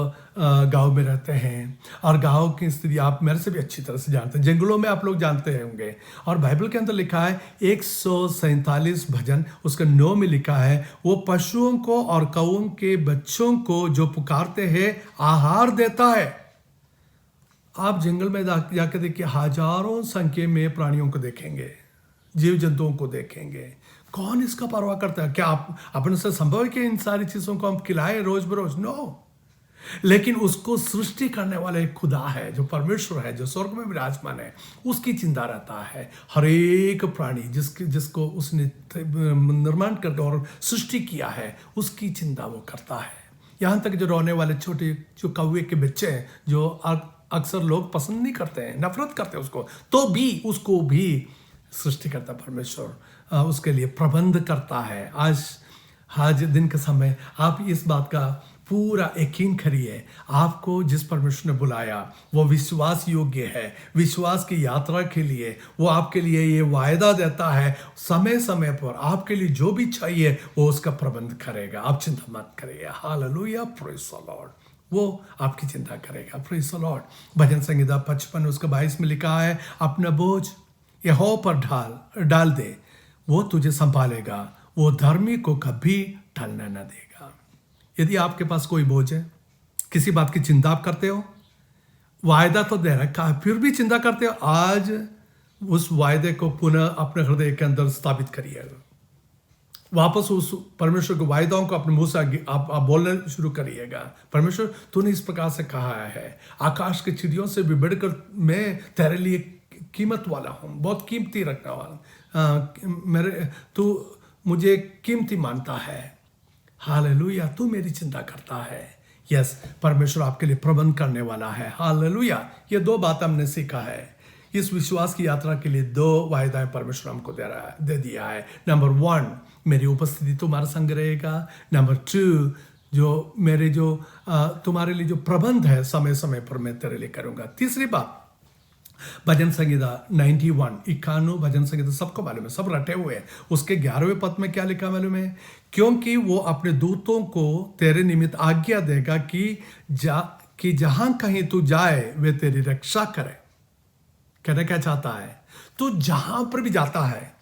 गांव में रहते हैं, और गांव की स्थिति आप मेरे से भी अच्छी तरह से जानते हैं। जंगलों में आप लोग जानते होंगे, और बाइबल के अंदर लिखा है 147 भजन उसके 9 में लिखा है, वो पशुओं को और कौओं के बच्चों को जो पुकारते हैं आहार देता है। आप जंगल में जाकर देखिए, हजारों संख्या में प्राणियों को देखेंगे, जीव जंतुओं को देखेंगे। कौन इसका परवाह करता है? क्या आप अपने से संभव है कि इन सारी चीजों को हम खिलाएं रोज बरोज? नो। लेकिन उसको सृष्टि करने वाला एक खुदा है, जो परमेश्वर है, जो स्वर्ग में विराजमान है, उसकी चिंता रहता है। हर एक प्राणी जिसको उसने निर्माण करके और सृष्टि किया है, उसकी चिंता वो करता है। यहाँ तक जो रोने वाले छोटे जो कौवे के बच्चे हैं, जो अक्सर लोग पसंद नहीं करते हैं, नफरत करते हैं उसको, तो भी उसको भी सृष्टि करता परमेश्वर उसके लिए प्रबंध करता है। आज दिन के समय आप इस बात का पूरा यकीन करिए, आपको जिस परमेश्वर ने बुलाया वो विश्वास योग्य है। विश्वास की यात्रा के लिए वो आपके लिए ये वायदा देता है, समय समय पर आपके लिए जो भी चाहिए वो उसका प्रबंध करेगा। आप चिंता मत करिए। Hallelujah, praise the Lord. वो आपकी चिंता करेगा। Praise the Lord. भजन संहिता 55 उसका 22 में लिखा है, अपना बोझ यहोवा पर डाल दे, वो तुझे संभालेगा, वो धर्मी को कभी टलने न देगा। यदि आपके पास कोई बोझ है, किसी बात की चिंता आप करते हो, वायदा तो दे रखा है, फिर भी चिंता करते हो, आज उस वायदे को पुनः अपने हृदय के अंदर स्थापित करिएगा। वापस उस परमेश्वर के वायदाओं को अपने मुंह से आप बोलना शुरू करिएगा। परमेश्वर, तूने इस प्रकार से कहा है, आकाश के चिड़ियों से भी बढ़कर मैं तेरे लिए कीमत वाला हूँ, बहुत कीमती रखने वाला, तू मुझे कीमती मानता है। हालेलुया, तू मेरी चिंता करता है। यस, परमेश्वर आपके लिए प्रबंध करने वाला है। हालेलुया। ये 2 बात हमने सीखा है। इस विश्वास की यात्रा के लिए 2 वायदाएं परमेश्वर हमको दे दिया है। नंबर 1, मेरी उपस्थिति तुम्हारा संग रहेगा। नंबर 2, जो मेरे जो तुम्हारे लिए जो प्रबंध है समय समय पर मैं तेरे लिए करूंगा। तीसरी बात, भजन संहिता 91 भजन संहिता सबको मालूम है, सब रटे हुए हैं। उसके 11वें पद में क्या लिखा मालूम है? क्योंकि वो अपने दूतों को तेरे निमित्त आज्ञा देगा कि जहां कहीं तू जाए वे तेरी रक्षा करे। कहना क्या चाहता है? तू जहां पर भी जाता है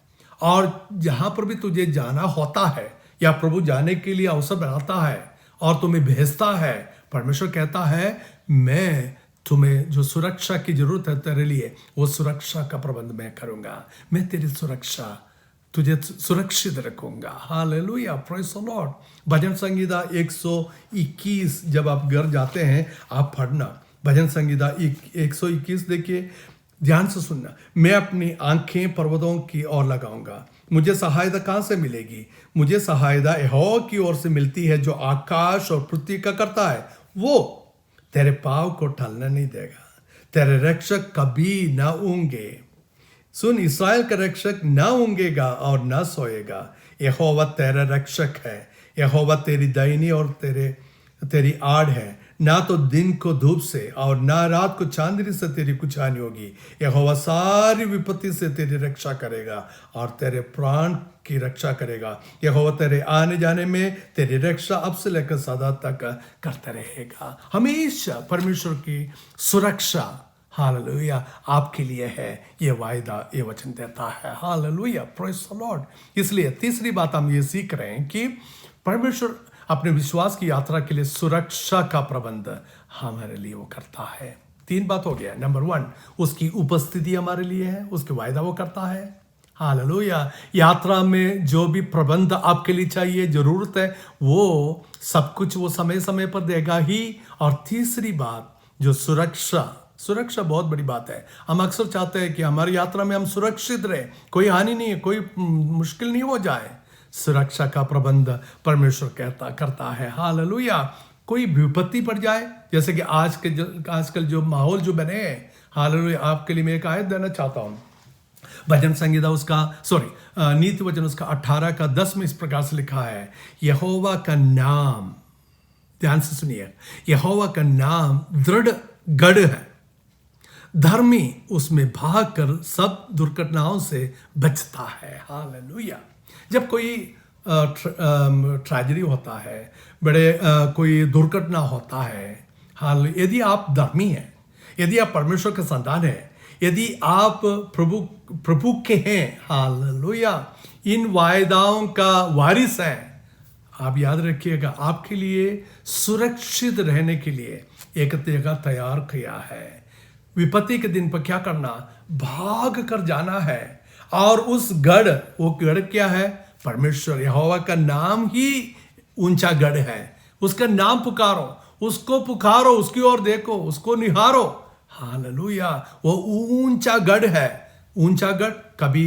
और जहां पर भी तुझे जाना होता है या प्रभु जाने के लिए अवसर बनाता है और तुम्हें भेजता है, परमेश्वर कहता है मैं तुम्हें जो सुरक्षा की जरूरत है तेरे लिए, वो सुरक्षा का प्रबंध मैं करूंगा। मैं तेरी सुरक्षा, तुझे सुरक्षित रखूंगा। Hallelujah, praise the Lord. भजन संहिता 121 जब आप घर जाते हैं आप पढ़ना। भजन संहिता 121 देखिए, ध्यान से सुनना। मैं अपनी आंखें पर्वतों की ओर लगाऊंगा, मुझे सहायता कहां से मिलेगी? मुझे सहायता यहोवा की ओर से मिलती है, जो आकाश और पृथ्वी का करता है। वो तेरे पाँव को टलने नहीं देगा, तेरे रक्षक कभी ना ऊँगे। सुन, इस्राएल का रक्षक ना ऊँगेगा और ना सोएगा। यहोवा तेरा रक्षक है, यहोवा तेरी दाहिनी और तेरी आड़ है। ना तो दिन को धूप से और ना रात को चांदनी से तेरी कुछ हानि होगी। यहोवा सारी विपत्ति से तेरी रक्षा करेगा और तेरे प्राण की रक्षा करेगा। यहोवा तेरे आने जाने में तेरी रक्षा अब से लेकर सदा तक करता रहेगा। हमेशा परमेश्वर की सुरक्षा, हालेलुया, आपके लिए है। ये वायदा, ये वचन देता है। Hallelujah, praise the Lord. इसलिए तीसरी बात हम ये सीख रहे हैं कि परमेश्वर अपने विश्वास की यात्रा के लिए सुरक्षा का प्रबंध हमारे लिए वो करता है। 3 बात हो गया। नंबर 1, उसकी उपस्थिति हमारे लिए है, उसके वायदा वो करता है। हालेलुया। यात्रा में जो भी प्रबंध आपके लिए चाहिए, जरूरत है, वो सब कुछ वो समय समय पर देगा ही। और तीसरी बात, जो सुरक्षा बहुत बड़ी बात है। हम अक्सर चाहते हैं कि हमारी यात्रा में हम सुरक्षित रहे, कोई हानि नहीं है, कोई मुश्किल नहीं हो जाए। सुरक्षा का प्रबंध परमेश्वर करता है। हालेलुया। कोई विपत्ति पड़ जाए, जैसे कि आजकल जो माहौल जो बने हैं, हालेलुया, आपके लिए मैं एक आयत देना चाहता हूँ। भजन संगीता नीति वचन उसका 18 का 10 में इस प्रकार से लिखा है, यहोवा का नाम, ध्यान से सुनिए, यहोवा का नाम दृढ़ गढ़ है, धर्मी उसमें भागकर सब दुर्घटनाओं से बचता है। हालेलुया। जब कोई ट्रेजेडी होता है, बड़े कोई दुर्घटना होता है, हाल यदि आप धर्मी हैं, यदि आप परमेश्वर के संतान हैं, यदि आप प्रभु के हैं, हालेलुया, इन वायदाओं का वारिस हैं, आप याद रखिएगा, आपके लिए सुरक्षित रहने के लिए एक जगह तैयार किया है। विपत्ति के दिन पर क्या करना, भाग कर जाना है, और उस गढ़, वो गढ़ क्या है, परमेश्वर यहोवा का नाम ही ऊंचा गढ़ है। उसका नाम पुकारो, उसको पुकारो, उसकी ओर देखो, उसको निहारो। हालेलुया। वो ऊंचा गढ़ है। ऊंचा गढ़ कभी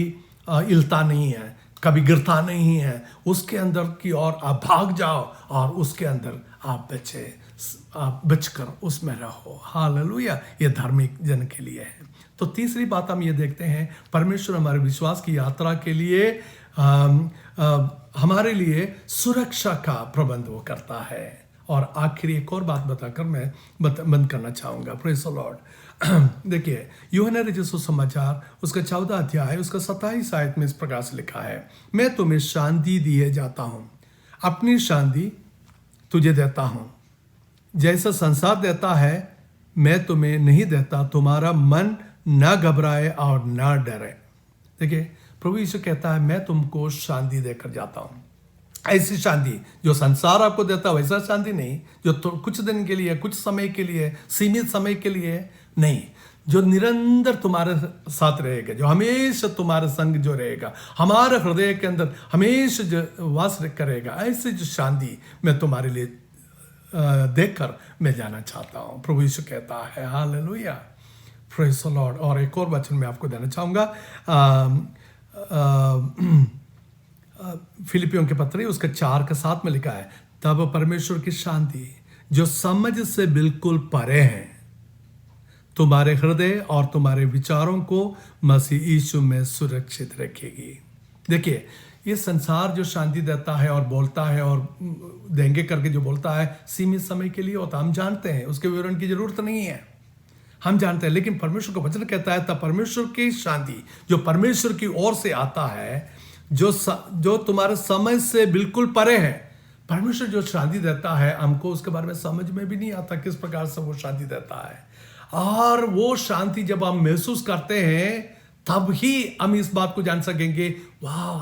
हिलता नहीं है, कभी गिरता नहीं है। उसके अंदर की ओर आप भाग जाओ और उसके अंदर आप बचकर उसमें रहो। हालेलुया। ये धार्मिक जन के लिए है। तो तीसरी बात हम ये देखते हैं, परमेश्वर हमारे विश्वास की यात्रा के लिए हमारे लिए सुरक्षा का प्रबंध वो करता है। और आखिरी एक और बात बताकर मैं बंद करना चाहूँगा। Praise the Lord. देखिए, यूहन्ना रचित सुसमाचार उसका 14 अध्याय उसका 27 आयत में इस प्रकार से लिखा है, मैं तुम्हें शांति दिए जाता हूँ, अपनी शांति तुझे देता हूँ। जैसा संसार देता है मैं तुम्हें नहीं देता। तुम्हारा मन ना घबराए और ना डरे। देखिए, प्रभु यीशु कहता है मैं तुमको शांति देकर जाता हूँ। ऐसी शांति जो संसार आपको देता है वैसा शांति नहीं, जो तो कुछ दिन के लिए, कुछ समय के लिए, सीमित समय के लिए नहीं, जो निरंतर तुम्हारे साथ रहेगा, जो हमेशा तुम्हारे संग जो रहेगा, हमारे हृदय के अंदर हमेशा जो वास करेगा। ऐसी जो शांति मैं तुम्हारे लिए देखकर मैं जाना चाहता हूँ, प्रभु यीशु कहता है। Hallelujah, praise the Lord. और एक और वचन मैं आपको देना चाहूँगा, फिलिपियों के पत्र उसका 4 का 7 में लिखा है, तब परमेश्वर की शांति जो समझ से बिल्कुल परे है तुम्हारे हृदय और तुम्हारे विचारों को मसीह यीशु में सुरक्षित रखेगी। देखिए, ये संसार जो शांति देता है और बोलता है और देंगे करके जो बोलता है, सीमित समय के लिए होता, हम जानते हैं, उसके विवरण की जरूरत नहीं है, हम जानते हैं। लेकिन परमेश्वर का वचन कहता है तब परमेश्वर की शांति जो परमेश्वर की ओर से आता है, जो तुम्हारे समझ से बिल्कुल परे है। परमेश्वर जो शांति देता है हमको उसके बारे में समझ में भी नहीं आता किस प्रकार से वो शांति देता है। और वो शांति जब हम महसूस करते हैं तब ही हम इस बात को जान सकेंगे, वाह,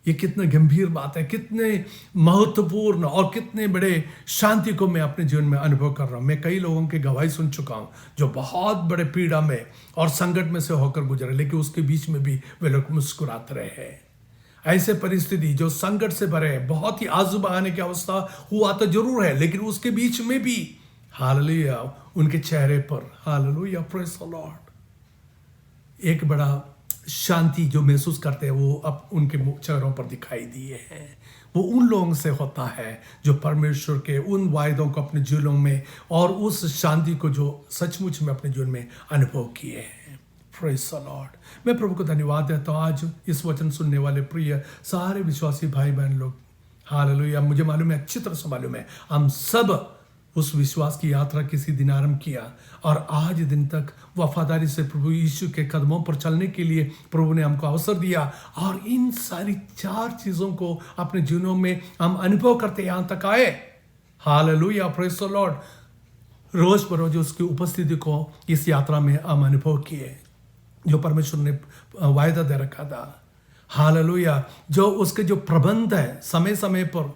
ये कितने गंभीर बात है, कितने महत्वपूर्ण और कितने बड़े शांति को मैं अपने जीवन में अनुभव कर रहा हूँ। मैं कई लोगों की गवाही सुन चुका हूँ जो बहुत बड़े पीड़ा में और संकट में से होकर गुजरे, लेकिन उसके बीच में भी वे लोग मुस्कुराते रहे हैं। ऐसे परिस्थिति जो संकट से भरे है, बहुत ही आंसू बहाने की अवस्था हुआ तो जरूर है, लेकिन उसके बीच में भी हालेलुया उनके चेहरे पर, हालेलुया, प्रेज़ द लॉर्ड, एक बड़ा शांति जो महसूस करते हैं वो अब उनके चेहरों पर दिखाई दिए हैं। वो उन लोगों से होता है जो परमेश्वर के उन वायदों को अपने जीवनों में और उस शांति को जो सचमुच में अपने जीवन में अनुभव किए हैं। Praise the Lord. मैं प्रभु को धन्यवाद देता हूँ आज इस वचन सुनने वाले प्रिय सारे विश्वासी भाई बहन लोग, हालेलुया। मुझे मालूम है, अच्छी तरह से मालूम है, हम सब उस विश्वास की यात्रा किसी दिन आरंभ किया और आज दिन तक वफादारी से प्रभु यीशु के कदमों पर चलने के लिए प्रभु ने हमको अवसर दिया। और इन सारी 4 चीज़ों को अपने जीवनों में हम अनुभव करते यहाँ तक आए। Hallelujah, praise the Lord. रोज बरोज उसकी उपस्थिति को इस यात्रा में हम अनुभव किए, जो परमेश्वर ने वायदा दे रखा था। हालेलुया, जो उसके जो प्रबंध है समय समय पर,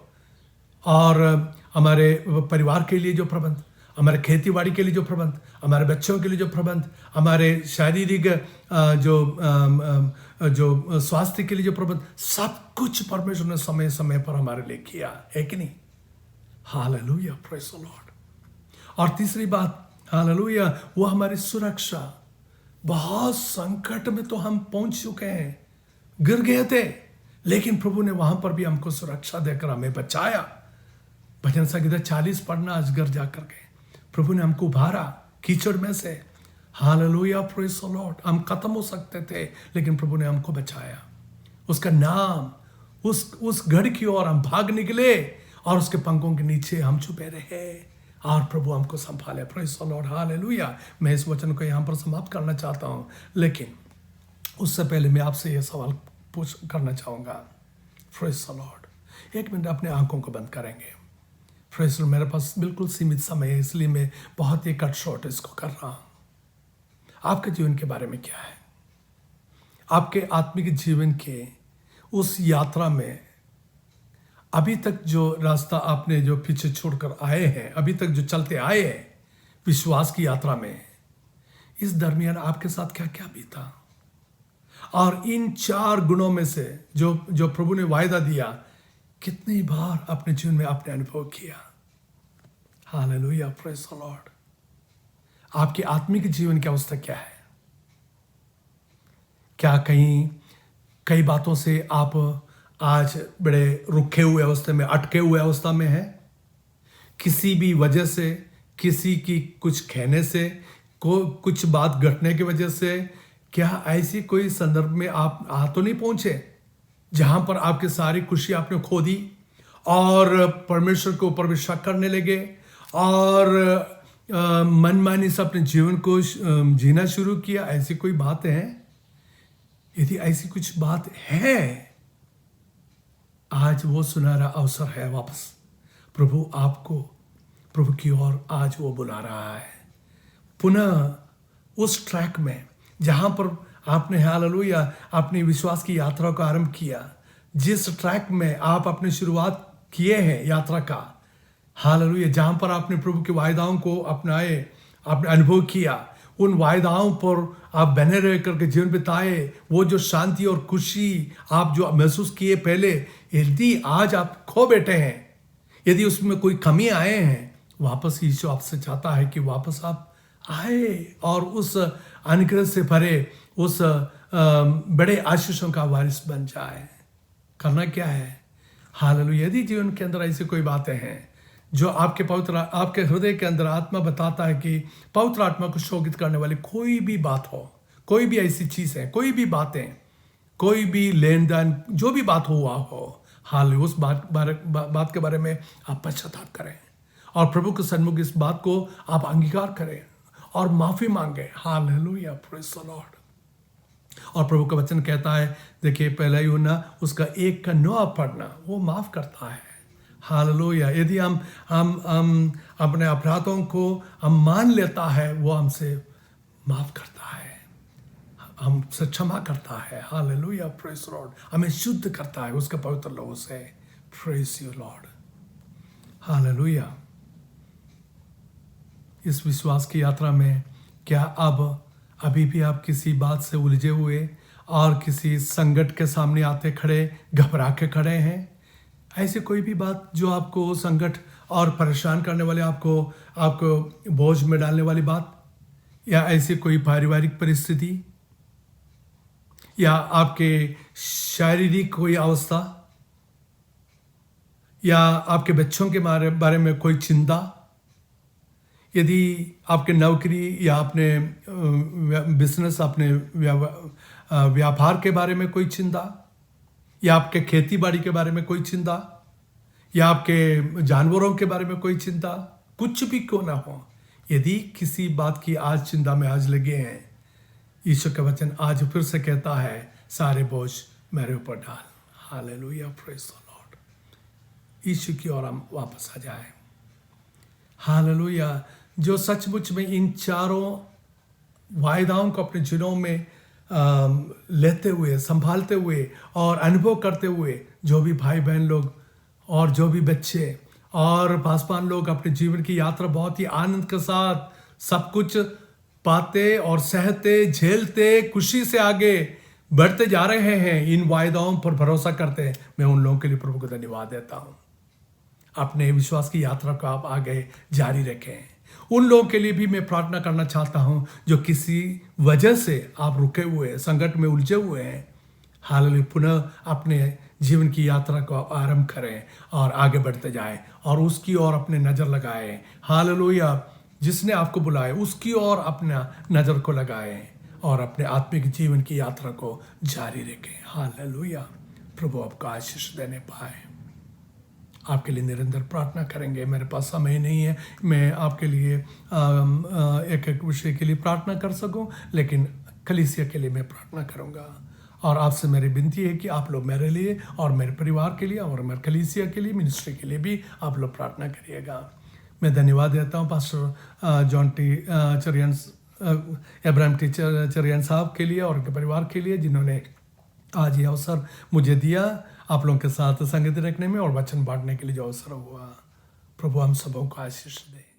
और हमारे परिवार के लिए जो प्रबंध, हमारे खेतीबाड़ी के लिए जो प्रबंध, हमारे बच्चों के लिए जो प्रबंध, हमारे शारीरिक जो स्वास्थ्य के लिए जो प्रबंध, सब कुछ परमेश्वर ने समय समय पर हमारे लिए किया है कि नहीं। Hallelujah, praise the Lord. और तीसरी बात, हालेलुया, वो हमारी सुरक्षा। बहुत संकट में तो हम पहुंच चुके हैं, गिर गए थे, लेकिन प्रभु ने वहां पर भी हमको सुरक्षा देकर हमें बचाया। भजन संगीता 40 पढ़ना आज घर जा करके। प्रभु ने हमको उभारा कीचड़ में से। Hallelujah, praise the Lord. हम खत्म हो सकते थे लेकिन प्रभु ने हमको बचाया। उसका नाम, उस गढ़ की ओर हम भाग निकले और उसके पंखों के नीचे हम छुपे रहे और प्रभु हमको संभाले। Praise the Lord, hallelujah. मैं इस वचन को यहाँ पर समाप्त करना चाहता हूँ, लेकिन उससे पहले मैं आपसे यह सवाल करना चाहूँगा। Praise the Lord. एक मिनट अपने आंखों को बंद करेंगे। Praise the Lord. मेरे पास बिल्कुल सीमित समय है, इसलिए मैं बहुत ही कट शॉर्ट इसको कर रहा हूँ। आपके जीवन के बारे में क्या है? आपके आत्मिक जीवन के उस यात्रा में अभी तक जो रास्ता आपने जो पीछे छोड़कर आए हैं, अभी तक जो चलते आए हैं विश्वास की यात्रा में, इस दरमियान आपके साथ क्या क्या बीता? और इन 4 गुणों में से जो प्रभु ने वायदा दिया, कितनी बार अपने जीवन में आपने अनुभव किया? Hallelujah, praise the Lord. आपके आत्मिक जीवन की अवस्था क्या है? क्या कई बातों से आप आज बड़े रुके हुए अवस्था में, अटके हुए अवस्था में हैं? किसी भी वजह से, किसी की कुछ कहने से, कुछ बात घटने की वजह से, क्या ऐसी कोई संदर्भ में आप आ तो नहीं पहुंचे जहां पर आपकी सारी खुशी आपने खो दी और परमेश्वर के ऊपर भी शक करने लगे और मनमानी से अपने जीवन को जीना शुरू किया? ऐसी कोई बात है? यदि ऐसी कुछ बात है, आज वो सुनहरा अवसर है। वापस प्रभु आपको प्रभु की ओर आज वो बुला रहा है, पुनः उस ट्रैक में जहां पर आपने हालेलुया अपनी विश्वास की यात्रा को आरंभ किया, जिस ट्रैक में आप अपनी शुरुआत किए हैं यात्रा का, हालेलुया, जहां पर आपने प्रभु के वायदाओं को अपनाए, आपने अनुभव किया, उन वायदाओं पर आप बने रह करके जीवन बिताए, वो जो शांति और खुशी आप जो महसूस किए पहले, यदि आज आप खो बैठे हैं, यदि उसमें कोई कमी आए हैं, वापस यीशु आपसे चाहता है कि वापस आप आए और उस अनुग्रह से भरे उस बड़े आशीषों का वारिस बन जाए। करना क्या है? हालेलुया। यदि जीवन के अंदर ऐसी कोई बातें हैं जो आपके हृदय के अंदर आत्मा बताता है कि पवित्र आत्मा को शोकित करने वाली कोई भी बात हो, कोई भी ऐसी चीज़ है, कोई भी बातें, कोई भी लेन देन, जो भी बात हुआ हो, हाल उस बात के बारे में आप पश्चाताप करें और प्रभु के सन्मुख इस बात को आप अंगीकार करें और माफ़ी मांगे। Hallelujah, praise the Lord. और प्रभु का वचन कहता है, देखिए पहला यूहन्ना उसका 1:9 पढ़ना, वो माफ़ करता है। हालेलुया। यदि हम अपने अपराधों को हम मान लेता है, वो हमसे माफ़ करता है, हमसे क्षमा करता है। Hallelujah, praise the Lord. हमें शुद्ध करता है उसके पवित्र लोगों से। Praise you Lord. हालेलुया। इस विश्वास की यात्रा में क्या अभी भी आप किसी बात से उलझे हुए और किसी संकट के सामने आते खड़े घबरा के खड़े हैं? ऐसी कोई भी बात जो आपको संकट और परेशान करने वाले, आपको बोझ में डालने वाली बात, या ऐसी कोई पारिवारिक परिस्थिति, या आपके शारीरिक कोई अवस्था, या आपके बच्चों के बारे में कोई चिंता, यदि आपके नौकरी या अपने बिजनेस, अपने व्यापार के बारे में कोई चिंता, या आपके खेती बाड़ी के बारे में कोई चिंता, या आपके जानवरों के बारे में कोई चिंता, कुछ भी क्यों ना हो, यदि किसी बात की आज चिंता में आज लगे हैं, ईश्वर का वचन आज फिर से कहता है, सारे बोझ मेरे ऊपर डाल। Hallelujah, praise the Lord. ईश्वर की ओर हम वापस आ जाए। हालेलुया। जो सचमुच में इन चारों वायदाओं को अपने जीवनों में लेते हुए, संभालते हुए और अनुभव करते हुए, जो भी भाई बहन लोग और जो भी बच्चे और पासवान लोग अपने जीवन की यात्रा बहुत ही आनंद के साथ सब कुछ पाते और सहते, झेलते, खुशी से आगे बढ़ते जा रहे हैं, इन वायदाओं पर भरोसा करते हैं, मैं उन लोगों के लिए प्रभु को धन्यवाद देता हूँ। अपने विश्वास की यात्रा को आप आगे जारी रखें। उन लोगों के लिए भी मैं प्रार्थना करना चाहता हूं जो किसी वजह से आप रुके हुए, संकट में उलझे हुए हैं। हालेलुया। पुनः अपने जीवन की यात्रा को आप आरंभ करें और आगे बढ़ते जाएं और उसकी ओर अपने नज़र लगाएं। हालेलुया। जिसने आपको बुलाया उसकी ओर अपना नज़र को लगाएं और अपने आत्मिक जीवन की यात्रा को जारी रखें। हालेलुया। प्रभु आपको आशीष देने पाए। आपके लिए निरंतर प्रार्थना करेंगे। मेरे पास समय नहीं है मैं आपके लिए एक एक विषय के लिए प्रार्थना कर सकूं, लेकिन कलीसिया के लिए मैं प्रार्थना करूंगा। और आपसे मेरी विनती है कि आप लोग मेरे लिए और मेरे परिवार के लिए और मेरे कलीसिया के लिए, मिनिस्ट्री के लिए भी आप लोग प्रार्थना करिएगा। मैं धन्यवाद देता हूँ pastor John T Cherian, Abraham T Cherian साहब के लिए और उनके परिवार के लिए, जिन्होंने आज ये अवसर मुझे दिया आप लोगों के साथ संगति रखने में और वचन बांटने के लिए जो अवसर हुआ। प्रभु हम सबों को आशीष दे।